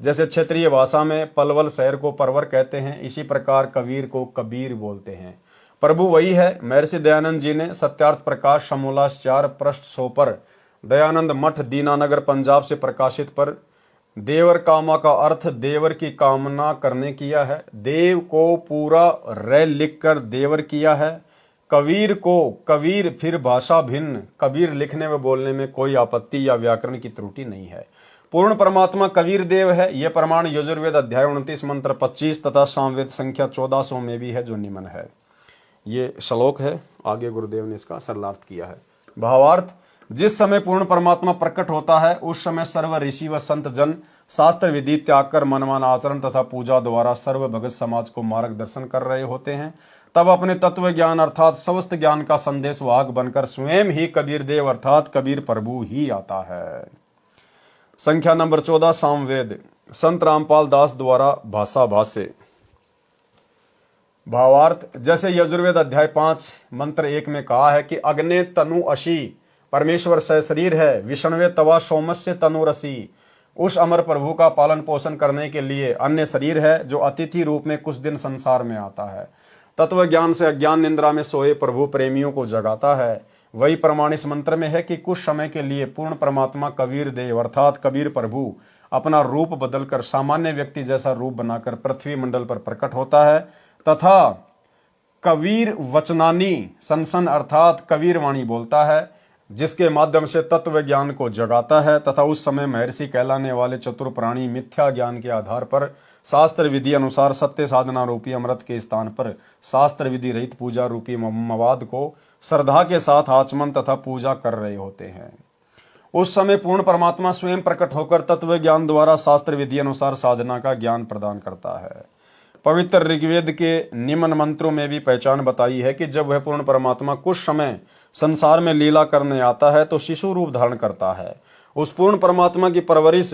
जैसे क्षेत्रीय भाषा में पलवल शहर को परवर कहते हैं, इसी प्रकार कबीर को कबीर बोलते हैं। प्रभु वही है। महर्षि दयानंद जी ने सत्यार्थ प्रकाश समोल्लास 4 पृष्ठ 100 पर दयानंद मठ दीनानगर पंजाब से प्रकाशित पर देवर कामा का अर्थ देवर की कामना करने किया है। देव को पूरा रे लिखकर देवर किया है। कबीर को कबीर, फिर भाषा भिन्न। कबीर लिखने व बोलने में कोई आपत्ति या व्याकरण की त्रुटि नहीं है। पूर्ण परमात्मा कबीर देव है। यह प्रमाण यजुर्वेद अध्याय 29 मंत्र 25 तथा सामवेद संख्या 1400 में भी है, जो निम्न है। ये श्लोक है, आगे गुरुदेव ने इसका सरलार्थ किया है। भावार्थ, जिस समय पूर्ण परमात्मा प्रकट होता है उस समय सर्व ऋषि व संत जन शास्त्र विधि त्याग कर मनमान आचरण तथा पूजा द्वारा सर्व भगत समाज को मार्गदर्शन कर रहे होते हैं। तब अपने तत्व ज्ञान अर्थात समस्त ज्ञान का संदेश वाहक बनकर स्वयं ही कबीर देव अर्थात कबीर प्रभु ही आता है। संख्या नंबर 14 सामवेद, संत रामपाल दास द्वारा भाषा भाष्य। भावार्थ, जैसे यजुर्वेद अध्याय 5 मंत्र 1 में कहा है कि अग्ने तनु अशी, परमेश्वर शरीर है, विष्णवे तवा सोमस्य तनु रसी। उस अमर प्रभु का पालन पोषण करने के लिए अन्य शरीर है जो अतिथि रूप में कुछ दिन संसार में आता है। तत्व ज्ञान से अज्ञान निंद्रा में सोए प्रभु प्रेमियों को जगाता है। वही प्रमाण इस मंत्र में है कि कुछ समय के लिए पूर्ण परमात्मा कबीर देव अर्थात कबीर प्रभु अपना रूप बदलकर सामान्य व्यक्ति जैसा रूप बनाकर पृथ्वी मंडल पर प्रकट होता है तथा कबीर वचनानी सनसन अर्थात कबीर वाणी बोलता है, जिसके माध्यम से तत्व ज्ञान को जगाता है। तथा उस समय महर्षि कहलाने वाले चतुर प्राणी मिथ्या ज्ञान के आधार पर शास्त्र विधि अनुसार सत्य साधना रूपी अमृत के स्थान पर शास्त्र विधि रहित पूजा रूपी मवाद को श्रद्धा के साथ आचमन तथा पूजा कर रहे होते हैं। उस समय पूर्ण परमात्मा स्वयं प्रकट होकर तत्व ज्ञान द्वारा शास्त्र विधि अनुसार साधना का ज्ञान प्रदान करता है। पवित्र ऋग्वेद के निम्न मंत्रों में भी पहचान बताई है कि जब वह पूर्ण परमात्मा कुछ समय संसार में लीला करने आता है तो शिशु रूप धारण करता है। उस पूर्ण परमात्मा की परवरिश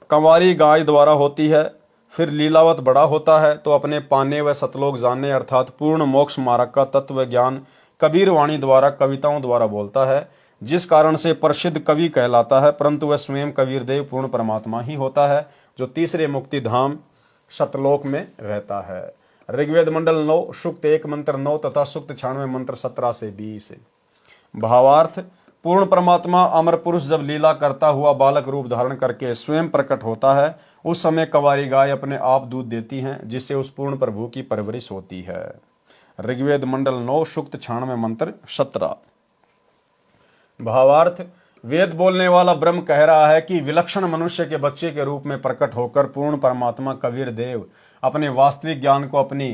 कंवारी गाय द्वारा होती है, फिर लीलावत बड़ा होता है तो अपने पाने व सतलोक जानने अर्थात पूर्ण मोक्ष मार्ग का तत्व ज्ञान कबीर वाणी द्वारा कविताओं द्वारा बोलता है, जिस कारण से प्रसिद्ध कवि कहलाता है। परंतु वह स्वयं कबीर देव पूर्ण परमात्मा ही होता है जो तीसरे मुक्ति धाम सतलोक में रहता है। ऋग्वेद मंडल 9 सूक्त 1 मंत्र 9 तथा सूक्त 96 मंत्र 17 से 20। भावार्थ, पूर्ण परमात्मा अमर पुरुष जब लीला करता हुआ बालक रूप धारण करके स्वयं प्रकट होता है उस समय कवारी गाय अपने आप दूध देती हैं, जिससे उस पूर्ण प्रभु की परवरिश होती है। ऋग्वेद मंडल 9 सूक्त 96 मंत्र 17। भावार्थ, वेद बोलने वाला ब्रह्म कह रहा है कि विलक्षण मनुष्य के बच्चे के रूप में प्रकट होकर पूर्ण परमात्मा कबीर देव अपने वास्तविक ज्ञान को अपनी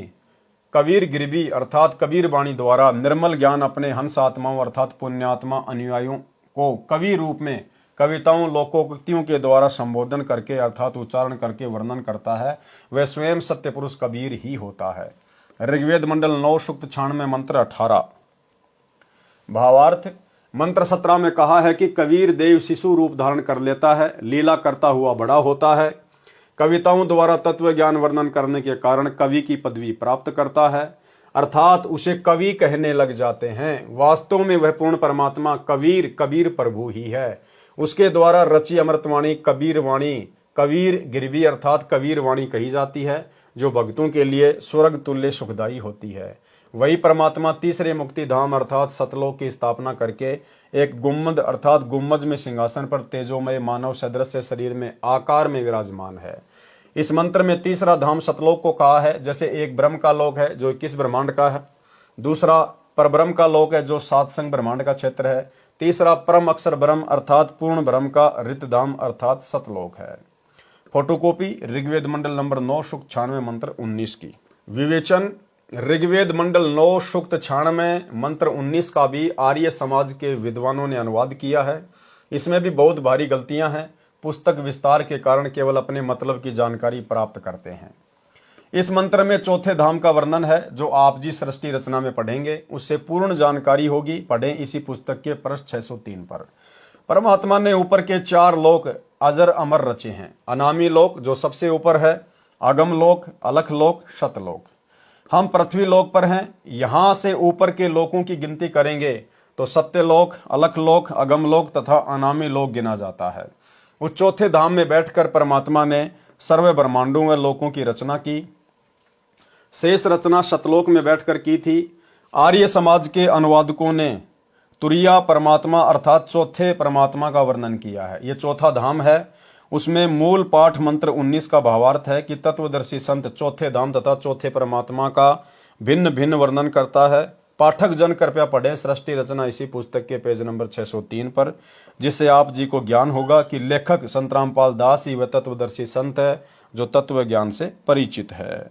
कबीर गिरबी अर्थात कबीर वाणी द्वारा निर्मल ज्ञान अपने हंस आत्माओं अर्थात पुण्यात्मा अनुयायियों को कवि रूप में कविताओं लोकोक्तियों के द्वारा संबोधन करके अर्थात उच्चारण करके वर्णन करता है। वह स्वयं सत्य पुरुष कबीर ही होता है। ऋग्वेद मंडल 9 सूक्त 96 मंत्र 18। भावार्थ, मंत्र 17 में कहा है कि कबीर देव शिशु रूप धारण कर लेता है, लीला करता हुआ बड़ा होता है, कविताओं द्वारा तत्व ज्ञान वर्णन करने के कारण कवि की पदवी प्राप्त करता है अर्थात उसे कवि कहने लग जाते हैं। वास्तव में वह पूर्ण परमात्मा कबीर प्रभु ही है। उसके द्वारा रची अमृतवाणी कबीर वाणी कबीर गिरवी अर्थात कबीर वाणी कही जाती है, जो भक्तों के लिए स्वर्ग तुल्य सुखदायी होती है। वही परमात्मा तीसरे मुक्ति धाम अर्थात सतलोक की स्थापना करके एक गुम्मद अर्थात गुम्मज में सिंहासन पर तेजोमय मानव सदृश शरीर में आकार में विराजमान है। इस मंत्र में तीसरा धाम सतलोक को कहा है। जैसे एक ब्रह्म का लोक है जो 21 ब्रह्मांड का है, दूसरा परब्रह्म का लोक है जो 7 संग ब्रह्मांड का क्षेत्र है, तीसरा परम अक्षर ब्रह्म अर्थात पूर्ण ब्रह्म का रितधाम अर्थात सतलोक है। फोटोकॉपी ऋग्वेद मंडल नंबर 9 सूक्त 96 मंत्र 19 की। विवेचन ऋग्वेद मंडल 9 सूक्त 96 मंत्र 19 का भी आर्य समाज के विद्वानों ने अनुवाद किया है। इसमें भी बहुत भारी गलतियां हैं। पुस्तक विस्तार के कारण केवल अपने मतलब की जानकारी प्राप्त करते हैं। इस मंत्र में चौथे धाम का वर्णन है जो आप जी सृष्टि रचना में पढ़ेंगे उससे पूर्ण जानकारी होगी। पढ़ें इसी पुस्तक के पृष्ठ 603 पर। परमात्मा ने ऊपर के 4 लोक अजर अमर रचे हैं। अनामी लोक जो सबसे ऊपर है, अगम लोक, अलख लोक, शतलोक। हम पृथ्वी लोक पर हैं। यहां से ऊपर के लोकों की गिनती करेंगे तो सत्यलोक, अलख लोक, अगम लोक तथा अनामी लोक गिना जाता है। उस चौथे धाम में बैठकर परमात्मा ने सर्व ब्रह्मांडों व लोकों की रचना की। शेष रचना सतलोक में बैठकर की थी। आर्य समाज के अनुवादकों ने तुरिया परमात्मा अर्थात चौथे परमात्मा का वर्णन किया है। यह चौथा धाम है। उसमें मूल पाठ मंत्र 19 का भावार्थ है कि तत्वदर्शी संत चौथे धाम तथा चौथे परमात्मा का भिन्न भिन्न वर्णन करता है। पाठक जन कृपया पढ़ें सृष्टि रचना इसी पुस्तक के पेज नंबर 603 पर, जिससे आप जी को ज्ञान होगा कि लेखक संत रामपाल दास ही वह तत्वदर्शी संत है जो तत्व ज्ञान से परिचित है।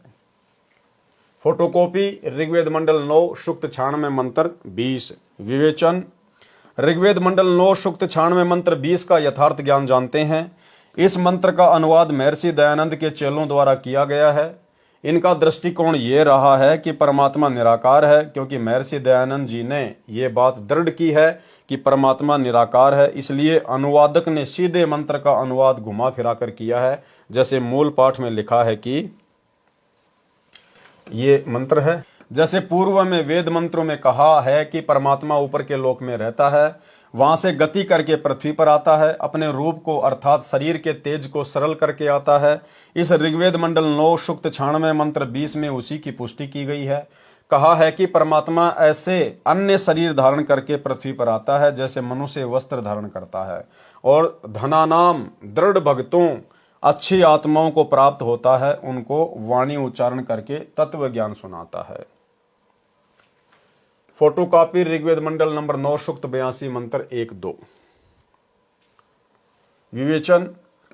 फोटोकॉपी ऋग्वेद मंडल 9 सूक्त 96 मंत्र 20। विवेचन ऋग्वेद मंडल 9 सूक्त 96 मंत्र 20 का यथार्थ ज्ञान जानते हैं। इस मंत्र का अनुवाद महर्षि दयानंद के चेलों द्वारा किया गया है। इनका दृष्टिकोण ये रहा है कि परमात्मा निराकार है, क्योंकि महर्षि दयानंद जी ने ये बात दृढ़ की है कि परमात्मा निराकार है। इसलिए अनुवादक ने सीधे मंत्र का अनुवाद घुमा फिरा कर किया है। जैसे मूल पाठ में लिखा है कि ये मंत्र है, जैसे पूर्व में वेद मंत्रों में कहा है कि परमात्मा ऊपर के लोक में रहता है, वहां से गति करके पृथ्वी पर आता है, अपने रूप को अर्थात शरीर के तेज को सरल करके आता है। इस ऋग्वेद मंडल 9 सूक्त 96 मंत्र 20 में उसी की पुष्टि की गई है। कहा है कि परमात्मा ऐसे अन्य शरीर धारण करके पृथ्वी पर आता है जैसे मनुष्य वस्त्र धारण करता है, और धनानाम दृढ़ भक्तों अच्छी आत्माओं को प्राप्त होता है, उनको वाणी उच्चारण करके तत्व ज्ञान सुनाता है। फोटोकॉपी ऋग्वेद मंडल नंबर 9 सूक्त 82 मंत्र 1-2। विवेचन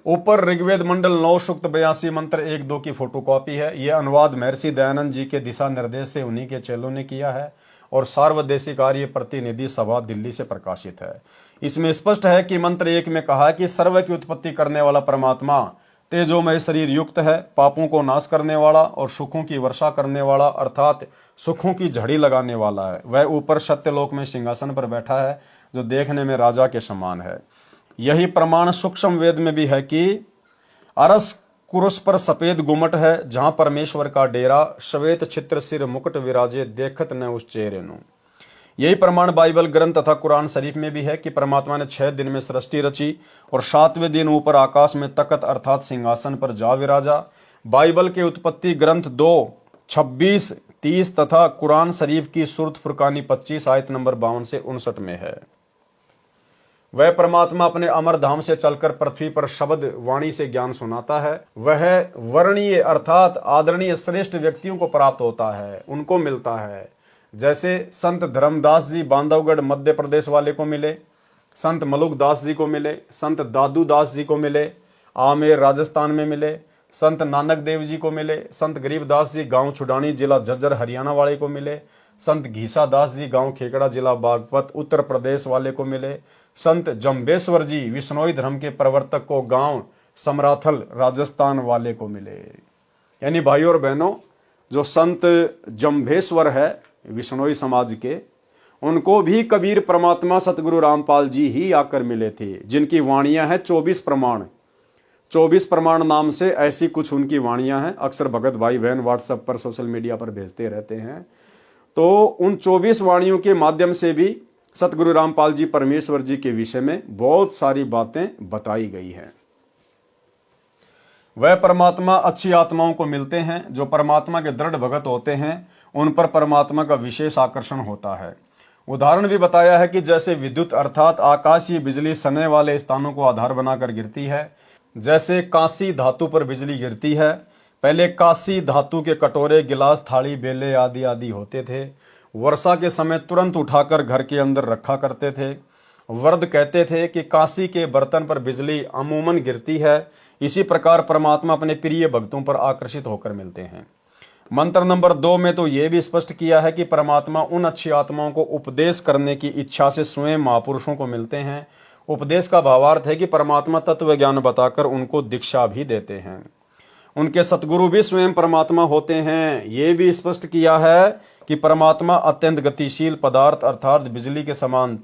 ऊपर ऋग्वेद मंडल 9 सूक्त 82 मंत्र 1-2 की फोटोकॉपी है। यह अनुवाद महर्षि दयानंद जी के दिशा निर्देश से उन्हीं के चेलों ने किया है और सार्वदेशिक आर्य प्रतिनिधि सभा दिल्ली से प्रकाशित है। इसमें स्पष्ट है कि मंत्र 1 में कहा कि सर्व की उत्पत्ति करने वाला परमात्मा तेजोमय शरीर युक्त है, पापों को नाश करने वाला और सुखों की वर्षा करने वाला अर्थात सुखों की झड़ी लगाने वाला है। वह ऊपर सत्यलोक में सिंहासन पर बैठा है जो देखने में राजा के समान है। यही प्रमाण सूक्ष्म वेद में भी है कि अरस कुरुस पर सफेद गुमट है, जहां परमेश्वर का डेरा, श्वेत चित्र सिर मुकुट विराजे, देखत न उस चेहरे नु। यही प्रमाण बाइबल ग्रंथ तथा कुरान शरीफ में भी है कि परमात्मा ने 6 दिन में सृष्टि रची और 7वें दिन ऊपर आकाश में तकत अर्थात सिंहासन पर जा विराजा। बाइबल के उत्पत्ति ग्रंथ 2, 26, 30 तथा कुरान शरीफ की सूरत फुरकानी 25 आयत नंबर 52 से 59 में है। वह परमात्मा अपने अमर धाम से चलकर पृथ्वी पर शब्द वाणी से ज्ञान सुनाता है। वह वर्णीय अर्थात आदरणीय श्रेष्ठ व्यक्तियों को प्राप्त होता है, उनको मिलता है। जैसे संत धर्मदास जी बांधवगढ़ मध्य प्रदेश वाले को मिले, संत मलुक दास जी को मिले, संत दादू दास जी को मिले, आमेर राजस्थान में मिले, संत नानक देव जी को मिले, संत गरीबदास जी गांव छुडानी जिला झज्जर हरियाणा वाले को मिले, संत घीसा दास जी गांव खेकड़ा जिला बागपत उत्तर प्रदेश वाले को मिले, संत जम्बेश्वर जी विश्नोई धर्म के प्रवर्तक को गांव समराथल राजस्थान वाले को मिले। यानी भाइयों और बहनों, जो संत जम्बेश्वर है विश्नोई समाज के, उनको भी कबीर परमात्मा सतगुरु रामपाल जी ही आकर मिले थे, जिनकी वाणियां हैं 24 प्रमाण। 24 प्रमाण नाम से ऐसी कुछ उनकी वाणियां हैं। अक्सर भगत भाई बहन व्हाट्सएप पर सोशल मीडिया पर भेजते रहते हैं। तो उन 24 वाणियों के माध्यम से भी सतगुरु रामपाल जी परमेश्वर जी के विषय में बहुत सारी बातें बताई गई हैं। वह परमात्मा अच्छी आत्माओं को मिलते हैं जो परमात्मा के दृढ़ भगत होते हैं, उन पर परमात्मा का विशेष आकर्षण होता है। उदाहरण भी बताया है कि जैसे विद्युत अर्थात आकाशीय बिजली सने वाले स्थानों को आधार बनाकर गिरती है, जैसे कांसी धातु पर बिजली गिरती है। पहले कांसी धातु के कटोरे, गिलास, थाली, बेले आदि आदि होते थे। वर्षा के समय तुरंत उठाकर घर के अंदर रखा करते थे। वर्द कहते थे कि कांसी के बर्तन पर बिजली अमूमन गिरती है। इसी प्रकार परमात्मा अपने प्रिय भक्तों पर आकर्षित होकर मिलते हैं। मंत्र नंबर 2 में तो यह भी स्पष्ट किया है कि परमात्मा उन अच्छी आत्माओं को उपदेश करने की इच्छा से स्वयं महापुरुषों को मिलते हैं। उपदेश का भावार्थ है कि परमात्मा तत्व ज्ञान बताकर उनको दीक्षा भी देते हैं। उनके सतगुरु भी स्वयं परमात्मा होते हैं। ये भी स्पष्ट किया है कि परमात्मा अत्यंत गतिशील पदार्थ अर्थात बिजली के समान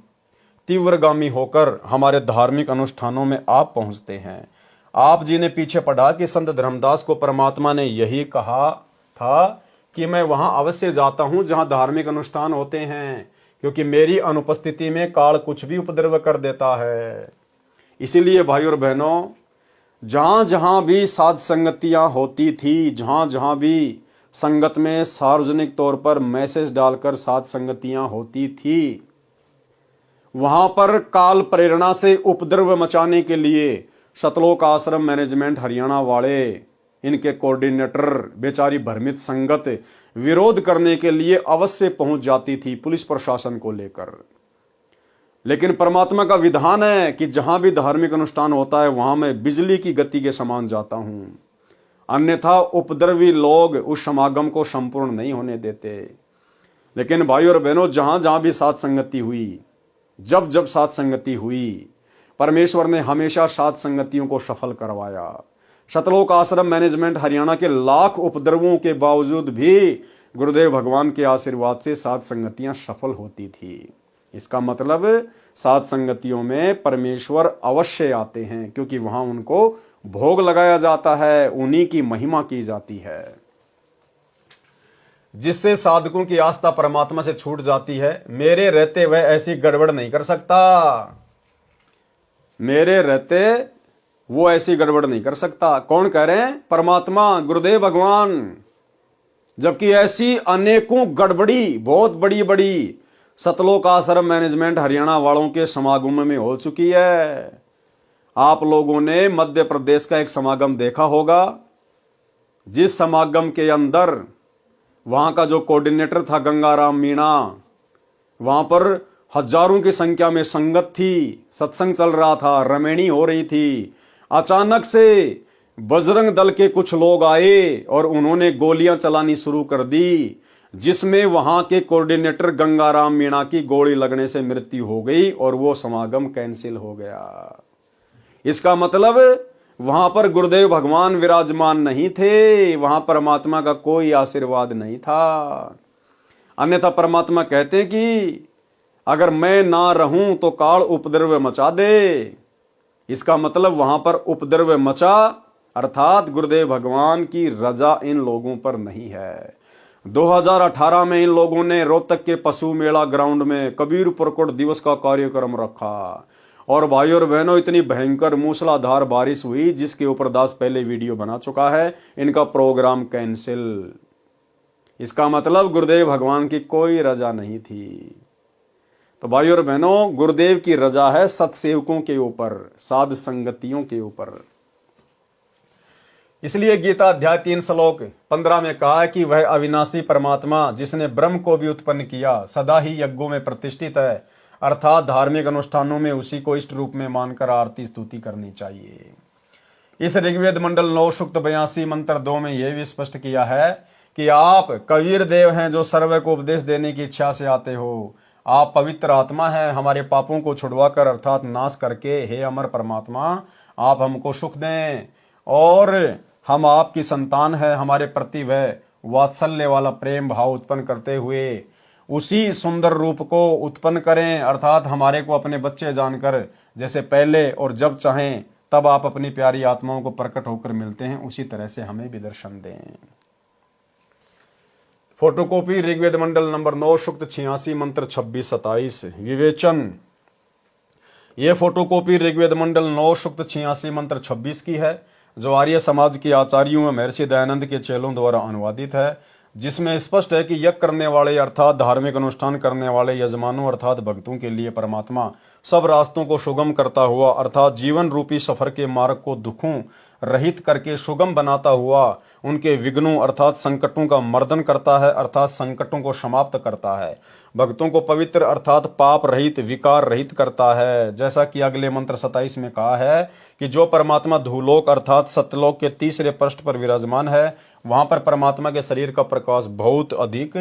तीव्रगामी होकर हमारे धार्मिक अनुष्ठानों में आप पहुंचते हैं। आप जी ने पीछे पढ़ा कि संत धर्मदास को परमात्मा ने यही कहा था कि मैं वहां अवश्य जाता हूं जहां धार्मिक अनुष्ठान होते हैं, क्योंकि मेरी अनुपस्थिति में काल कुछ भी उपद्रव कर देता है। इसीलिए भाई और बहनों, जहां जहां भी साध संगतियां होती थी, जहां जहां भी संगत में सार्वजनिक तौर पर मैसेज डालकर साध संगतियां होती थी, वहां पर काल प्रेरणा से उपद्रव मचाने के लिए सतलोक आश्रम मैनेजमेंट हरियाणा वाले, इनके कोऑर्डिनेटर, बेचारी भ्रमित संगत विरोध करने के लिए अवश्य पहुंच जाती थी पुलिस प्रशासन को लेकर। लेकिन परमात्मा का विधान है कि जहां भी धार्मिक अनुष्ठान होता है वहां मैं बिजली की गति के समान जाता हूं, अन्यथा उपद्रवी लोग उस समागम को संपूर्ण नहीं होने देते। लेकिन भाई और बहनों, जहां जहां भी साध संगति हुई, जब जब साध संगति हुई, परमेश्वर ने हमेशा साध संगतियों को सफल करवाया। सतलोक आश्रम मैनेजमेंट हरियाणा के लाख उपद्रवों के बावजूद भी गुरुदेव भगवान के आशीर्वाद से साध संगतियां सफल होती थी। इसका मतलब साध संगतियों में परमेश्वर अवश्य आते हैं, क्योंकि वहां उनको भोग लगाया जाता है, उन्हीं की महिमा की जाती है, जिससे साधकों की आस्था परमात्मा से छूट जाती है। मेरे रहते वह ऐसी गड़बड़ नहीं कर सकता, मेरे रहते वो ऐसी गड़बड़ नहीं कर सकता। कौन कह रहे हैं? परमात्मा, गुरुदेव भगवान। जबकि ऐसी अनेकों गड़बड़ी बहुत बड़ी बड़ी सतलोक आश्रम मैनेजमेंट हरियाणा वालों के समागम में हो चुकी है। आप लोगों ने मध्य प्रदेश का एक समागम देखा होगा, जिस समागम के अंदर वहां का जो कोऑर्डिनेटर था गंगाराम मीणा, वहां पर हजारों की संख्या में संगत थी, सत्संग चल रहा था, रमेणी हो रही थी। अचानक से बजरंग दल के कुछ लोग आए और उन्होंने गोलियां चलानी शुरू कर दी, जिसमें वहां के कोऑर्डिनेटर गंगाराम मीणा की गोली लगने से मृत्यु हो गई और वो समागम कैंसिल हो गया। इसका मतलब वहां पर गुरुदेव भगवान विराजमान नहीं थे, वहां परमात्मा का कोई आशीर्वाद नहीं था। अन्यथा परमात्मा कहते कि अगर मैं ना रहूं तो काल उपद्रव मचा दे। इसका मतलब वहां पर उपद्रव मचा, अर्थात गुरुदेव भगवान की रजा इन लोगों पर नहीं है। 2018 में इन लोगों ने रोहतक के पशु मेला ग्राउंड में कबीर प्रकट दिवस का कार्यक्रम रखा, और भाई और बहनों, इतनी भयंकर मूसलाधार बारिश हुई जिसके ऊपर दास पहले वीडियो बना चुका है। इनका प्रोग्राम कैंसिल। इसका मतलब गुरुदेव भगवान की कोई रजा नहीं थी। तो भाई और बहनों, गुरुदेव की रजा है सत्सेवकों के ऊपर, साध संगतियों के ऊपर। इसलिए गीता अध्याय 3 श्लोक 15 में कहा है कि वह अविनाशी परमात्मा जिसने ब्रह्म को भी उत्पन्न किया सदा ही यज्ञों में प्रतिष्ठित है, अर्थात धार्मिक अनुष्ठानों में उसी को इष्ट रूप में मानकर आरती स्तुति करनी चाहिए। इस ऋग्वेद मंडल 9 सूक्त 82 मंत्र 2 में यह भी स्पष्ट किया है कि आप कबीर देव हैं जो सर्व को उपदेश देने की इच्छा से आते हो। आप पवित्र आत्मा हैं, हमारे पापों को छुड़वाकर अर्थात नाश करके हे अमर परमात्मा आप हमको सुख दें, और हम आपकी संतान है, हमारे प्रति वह वात्सल्य वाला प्रेम भाव उत्पन्न करते हुए उसी सुंदर रूप को उत्पन्न करें, अर्थात हमारे को अपने बच्चे जानकर जैसे पहले और जब चाहें तब आप अपनी प्यारी आत्माओं को प्रकट होकर मिलते हैं, उसी तरह से हमें भी दर्शन दें। फोटोकॉपी ऋग्वेद मंडल नंबर 9 सूक्त 86 मंत्र 26-27 विवेचन। यह फोटोकॉपी ऋग्वेद मंडल 9 सूक्त 86 मंत्र 26 की है। जो आर्य समाज के आचार्यों व महर्षि दयानंद के चेलों द्वारा अनुवादित है, जिसमें स्पष्ट है कि यज्ञ करने वाले अर्थात धार्मिक अनुष्ठान करने वाले यजमानों अर्थात भक्तों के लिए परमात्मा सब रास्तों को सुगम करता हुआ अर्थात जीवन रूपी सफर के मार्ग को दुखों रहित करके सुगम बनाता हुआ उनके विघ्नों अर्थात संकटों का मर्दन करता है अर्थात संकटों को समाप्त करता है, भक्तों को पवित्र अर्थात पाप रहित विकार रहित करता है। जैसा कि अगले मंत्र 27 में कहा है कि जो परमात्मा धूलोक अर्थात सत्यलोक के तीसरे पृष्ठ पर विराजमान है, वहां पर परमात्मा के शरीर का प्रकाश बहुत अधिक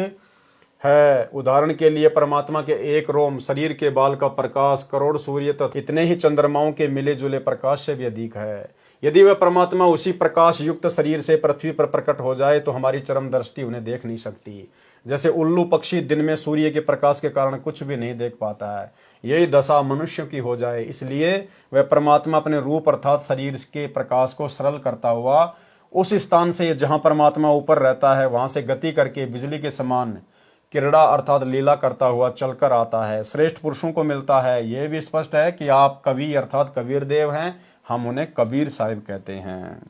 है। उदाहरण के लिए परमात्मा के एक रोम शरीर के बाल का प्रकाश करोड़ सूर्य तथा इतने ही चंद्रमाओं के मिले जुले प्रकाश से भी अधिक है। यदि वह परमात्मा उसी प्रकाश युक्त शरीर से पृथ्वी पर प्रकट हो जाए तो हमारी चरम दृष्टि उन्हें देख नहीं सकती। जैसे उल्लू पक्षी दिन में सूर्य के प्रकाश के कारण कुछ भी नहीं देख पाता है, यही दशा मनुष्य की हो जाए। इसलिए वह परमात्मा अपने रूप अर्थात शरीर के प्रकाश को सरल करता हुआ उस स्थान से जहां परमात्मा ऊपर रहता है वहां से गति करके बिजली के समान क्रीड़ा अर्थात लीला करता हुआ चलकर आता है, श्रेष्ठ पुरुषों को मिलता है। यह भी स्पष्ट है कि आप कवि अर्थात कबीर देव हैं, हम उन्हें कबीर साहिब कहते हैं।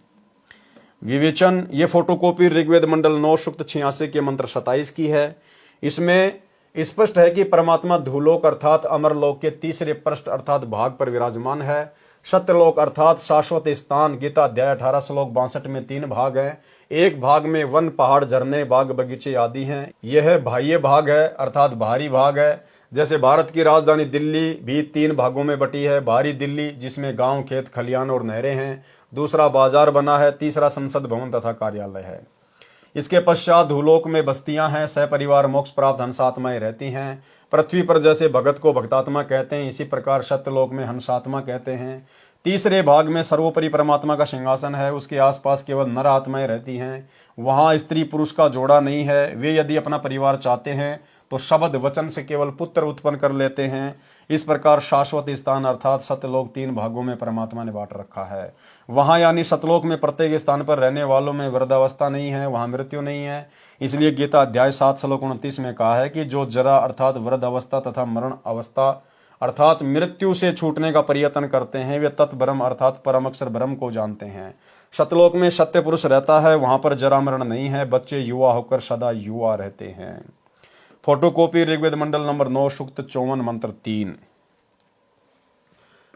विवेचन, ये फोटोकॉपी ऋग्वेद मंडल 9 सूक्त 86 के मंत्र 27 की है। इसमें स्पष्ट है कि परमात्मा धूलोक अर्थात अमरलोक के तीसरे पृष्ठ अर्थात भाग पर विराजमान है। सत्यलोक अर्थात शाश्वत स्थान गीता अध्याय 18 श्लोक 62 में 3 भाग हैं। एक भाग में वन पहाड़ झरने बाग बगीचे आदि हैं। यह बाह्य भाग है अर्थात बाहरी भाग है। जैसे भारत की राजधानी दिल्ली भी 3 भागों में बटी है। बाहरी दिल्ली जिसमें गांव खेत खलियान और नहरें हैं, दूसरा बाजार बना है, तीसरा संसद भवन तथा कार्यालय है। इसके पश्चात धूलोक में बस्तियां हैं, सहपरिवार मोक्ष प्राप्त हंसात्माएं रहती हैं। पृथ्वी पर जैसे भगत को भक्तात्मा कहते हैं, इसी प्रकार सत्यलोक में हंसात्मा कहते हैं। तीसरे भाग में सर्वोपरि परमात्मा का सिंहासन है, उसके आसपास केवल नर आत्माएं रहती हैं। वहां स्त्री पुरुष का जोड़ा नहीं है। वे यदि अपना परिवार चाहते हैं तो शब्द वचन से केवल पुत्र उत्पन्न कर लेते हैं। इस प्रकार शाश्वत स्थान अर्थात सत्यलोक 3 भागों में परमात्मा ने बांट रखा है। वहां यानी सतलोक में प्रत्येक स्थान पर रहने वालों में वृद्धावस्था नहीं है, वहां मृत्यु नहीं है। इसलिए गीता अध्याय 7 श्लोक 29 में कहा है कि जो जरा अर्थात वृद्ध अवस्था तथा मरण अवस्था अर्थात मृत्यु से छूटने का प्रयत्न करते हैं, वे तत्ब्रह्म अर्थात परम अक्षर ब्रह्म को जानते हैं। सतलोक में सत्य पुरुष रहता है, वहां पर जरा मरण नहीं है, बच्चे युवा होकर सदा युवा रहते हैं। फोटोकॉपी ऋग्वेद मंडल नंबर 9 सूक्त 54 मंत्र 3।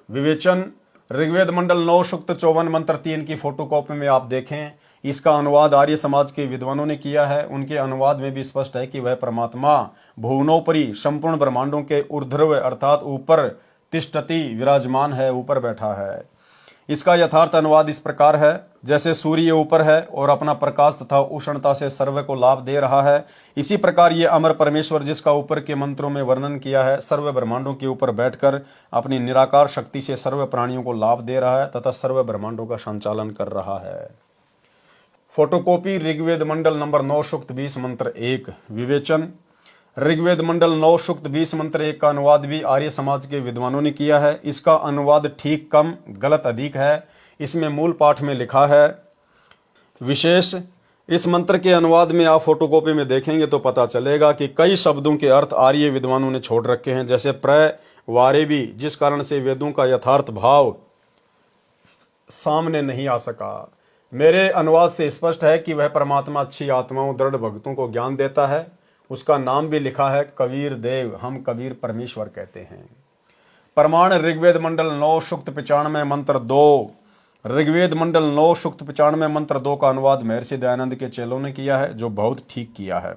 विवेचन, ऋग्वेद मंडल 9 सूक्त 54 मंत्र 3 की फोटोकॉपी में आप देखें, इसका अनुवाद आर्य समाज के विद्वानों ने किया है। उनके अनुवाद में भी स्पष्ट है कि वह परमात्मा भुवनोपरि संपूर्ण ब्रह्मांडों के ऊर्ध्व अर्थात ऊपर तिष्ठति विराजमान है, ऊपर बैठा है। इसका यथार्थ अनुवाद इस प्रकार है, जैसे सूर्य ऊपर है और अपना प्रकाश तथा उष्णता से सर्व को लाभ दे रहा है, इसी प्रकार ये अमर परमेश्वर जिसका ऊपर के मंत्रों में वर्णन किया है, सर्व ब्रह्मांडों के ऊपर बैठकर अपनी निराकार शक्ति से सर्व प्राणियों को लाभ दे रहा है तथा सर्व ब्रह्मांडों का संचालन कर रहा है। फोटोकॉपी ऋग्वेद मंडल नंबर 9 सूक्त 20 मंत्र 1। विवेचन, ऋग्वेद मंडल 9 सूक्त 20 मंत्र 1 का अनुवाद भी आर्य समाज के विद्वानों ने किया है। इसका अनुवाद ठीक कम गलत अधिक है। इसमें मूल पाठ में लिखा है विशेष। इस मंत्र के अनुवाद में आप फोटोकॉपी में देखेंगे तो पता चलेगा कि कई शब्दों के अर्थ आर्य विद्वानों ने छोड़ रखे हैं, जैसे प्र वारे भी, जिस कारण से वेदों का यथार्थ भाव सामने नहीं आ सका। मेरे अनुवाद से स्पष्ट है कि वह परमात्मा अच्छी आत्माओं दृढ़ भक्तों को ज्ञान देता है। उसका नाम भी लिखा है कबीर देव, हम कबीर परमेश्वर कहते हैं। प्रमाण ऋग्वेद मंडल 9 सूक्त 95 मंत्र 2। ऋग्वेद मंडल 9 सूक्त 95 मंत्र 2 का अनुवाद महर्षि दयानंद के चेलों ने किया है, जो बहुत ठीक किया है।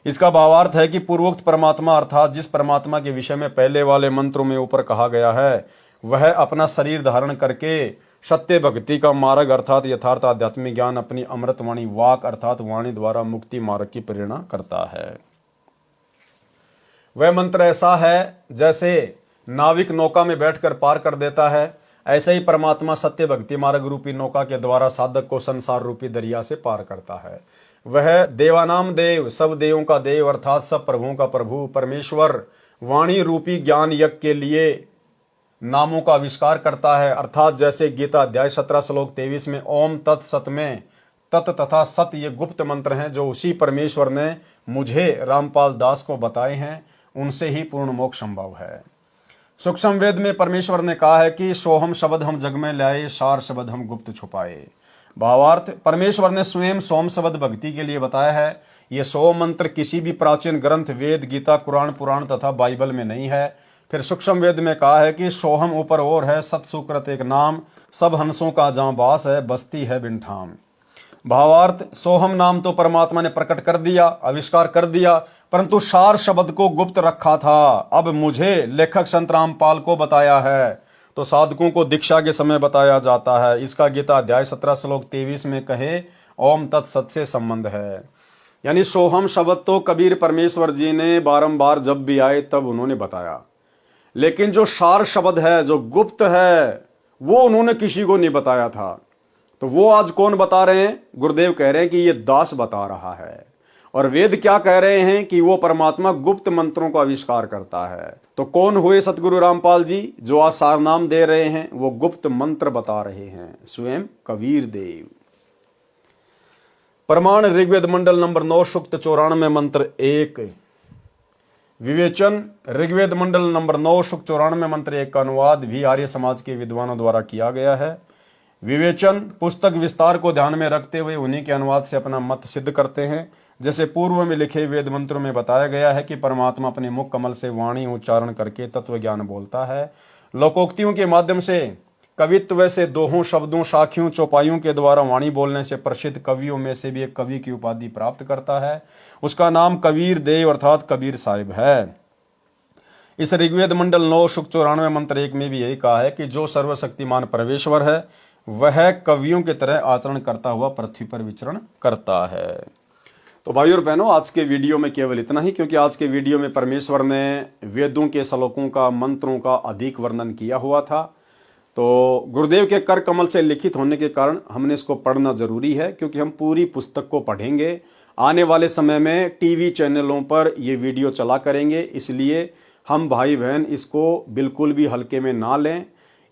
इसका भावार्थ है कि पूर्वोक्त परमात्मा अर्थात जिस परमात्मा के विषय में पहले वाले मंत्रों में ऊपर कहा गया है, वह अपना शरीर धारण करके सत्य भक्ति का मार्ग अर्थात यथार्थ आध्यात्मिक ज्ञान अपनी अमृतवाणी वाक अर्थात वाणी द्वारा मुक्ति मार्ग की प्रेरणा करता है। वह मंत्र ऐसा है जैसे नाविक नौका में बैठकर पार कर देता है, ऐसे ही परमात्मा सत्य भक्ति मार्ग रूपी नौका के द्वारा साधक को संसार रूपी दरिया से पार करता है। वह देवानाम देव, सब देवों का देव अर्थात सब प्रभुओं का प्रभु परमेश्वर वाणी रूपी ज्ञान यज्ञ के लिए नामों का आविष्कार करता है। अर्थात जैसे गीता अध्याय 17 श्लोक 23 में ओम तत् सत में तत् तथा सत ये गुप्त मंत्र हैं, जो उसी परमेश्वर ने मुझे रामपाल दास को बताए हैं, उनसे ही पूर्ण मोक्ष संभव है। सूक्ष्म वेद में परमेश्वर ने कहा है कि सोहम शब्द हम जग में लाए, सार शब्द हम गुप्त छुपाए। भावार्थ, परमेश्वर ने स्वयं सोम शब्द भक्ति के लिए बताया है। ये 100 मंत्र किसी भी प्राचीन ग्रंथ वेद, गीता, कुरान, पुराण तथा बाइबल में नहीं है। फिर सूक्ष्म वेद में कहा है कि सोहम ऊपर और है, सत सुकृत एक नाम, सब हंसों का जहां वास है, बस्ती है बिन ठाम। भावार्थ, सोहम नाम तो परमात्मा ने प्रकट कर दिया, आविष्कार कर दिया, परंतु सार शब्द को गुप्त रखा था। अब मुझे लेखक संत रामपाल को बताया है, तो साधकों को दीक्षा के समय बताया जाता है। इसका गीता अध्याय 17 श्लोक 23 में कहे ओम तत्सत से संबंध है। यानी सोहम शब्द तो कबीर परमेश्वर जी ने बारंबार जब भी आए तब उन्होंने बताया, लेकिन जो सार शब्द है, जो गुप्त है, वो उन्होंने किसी को नहीं बताया था। तो वो आज कौन बता रहे हैं? गुरुदेव कह रहे हैं कि ये दास बता रहा है। और वेद क्या कह रहे हैं कि वो परमात्मा गुप्त मंत्रों का आविष्कार करता है। तो कौन हुए सतगुरु रामपाल जी जो आज सार नाम दे रहे हैं? वो गुप्त मंत्र बता रहे हैं, स्वयं कबीर देव। प्रमाण ऋग्वेद मंडल नंबर 9 सूक्त 94 मंत्र 1। विवेचन ऋग्वेद मंडल नंबर 9 सूक्त 94 मंत्र 1 का अनुवाद भी आर्य समाज के विद्वानों द्वारा किया गया है। विवेचन पुस्तक विस्तार को ध्यान में रखते हुए उन्हीं के अनुवाद से अपना मत सिद्ध करते हैं। जैसे पूर्व में लिखे वेद मंत्रों में बताया गया है कि परमात्मा अपने मुख कमल से वाणी उच्चारण करके तत्व ज्ञान बोलता है। लोकोक्तियों के माध्यम से, कवित्व से, दोहों, शब्दों, साखियों, चौपाइयों के द्वारा वाणी बोलने से प्रसिद्ध कवियों में से भी एक कवि की उपाधि प्राप्त करता है। उसका नाम कबीर देव अर्थात कबीर साहिब है। इस ऋग्वेद मंडल 9 सूक्त 94 मंत्र 1 में भी यही कहा है कि जो सर्वशक्तिमान परमेश्वर है वह कवियों की तरह आचरण करता हुआ पृथ्वी पर विचरण करता है। तो भाइयों और बहनों, आज के वीडियो में केवल इतना ही, क्योंकि आज के वीडियो में परमेश्वर ने वेदों के श्लोकों का, मंत्रों का अधिक वर्णन किया हुआ था। तो गुरुदेव के कर कमल से लिखित होने के कारण हमने इसको पढ़ना जरूरी है, क्योंकि हम पूरी पुस्तक को पढ़ेंगे। आने वाले समय में टीवी चैनलों पर ये वीडियो चला करेंगे, इसलिए हम भाई बहन इसको बिल्कुल भी हल्के में ना लें।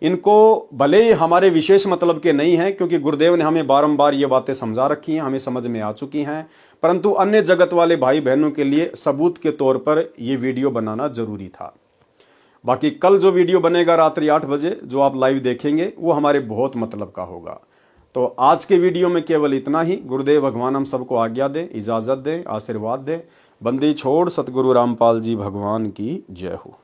इनको भले ही हमारे विशेष मतलब के नहीं हैं, क्योंकि गुरुदेव ने हमें बारंबार ये बातें समझा रखी हैं, हमें समझ में आ चुकी हैं, परंतु अन्य जगत वाले भाई बहनों के लिए सबूत के तौर पर ये वीडियो बनाना जरूरी था। बाकी कल जो वीडियो बनेगा रात्रि 8 बजे जो आप लाइव देखेंगे वो हमारे बहुत मतलब का होगा। तो आज के वीडियो में केवल इतना ही। गुरुदेव भगवान हम सबको आज्ञा दे, इजाजत दे, आशीर्वाद दे। बंदी छोड़ सतगुरु रामपाल जी भगवान की जय हो।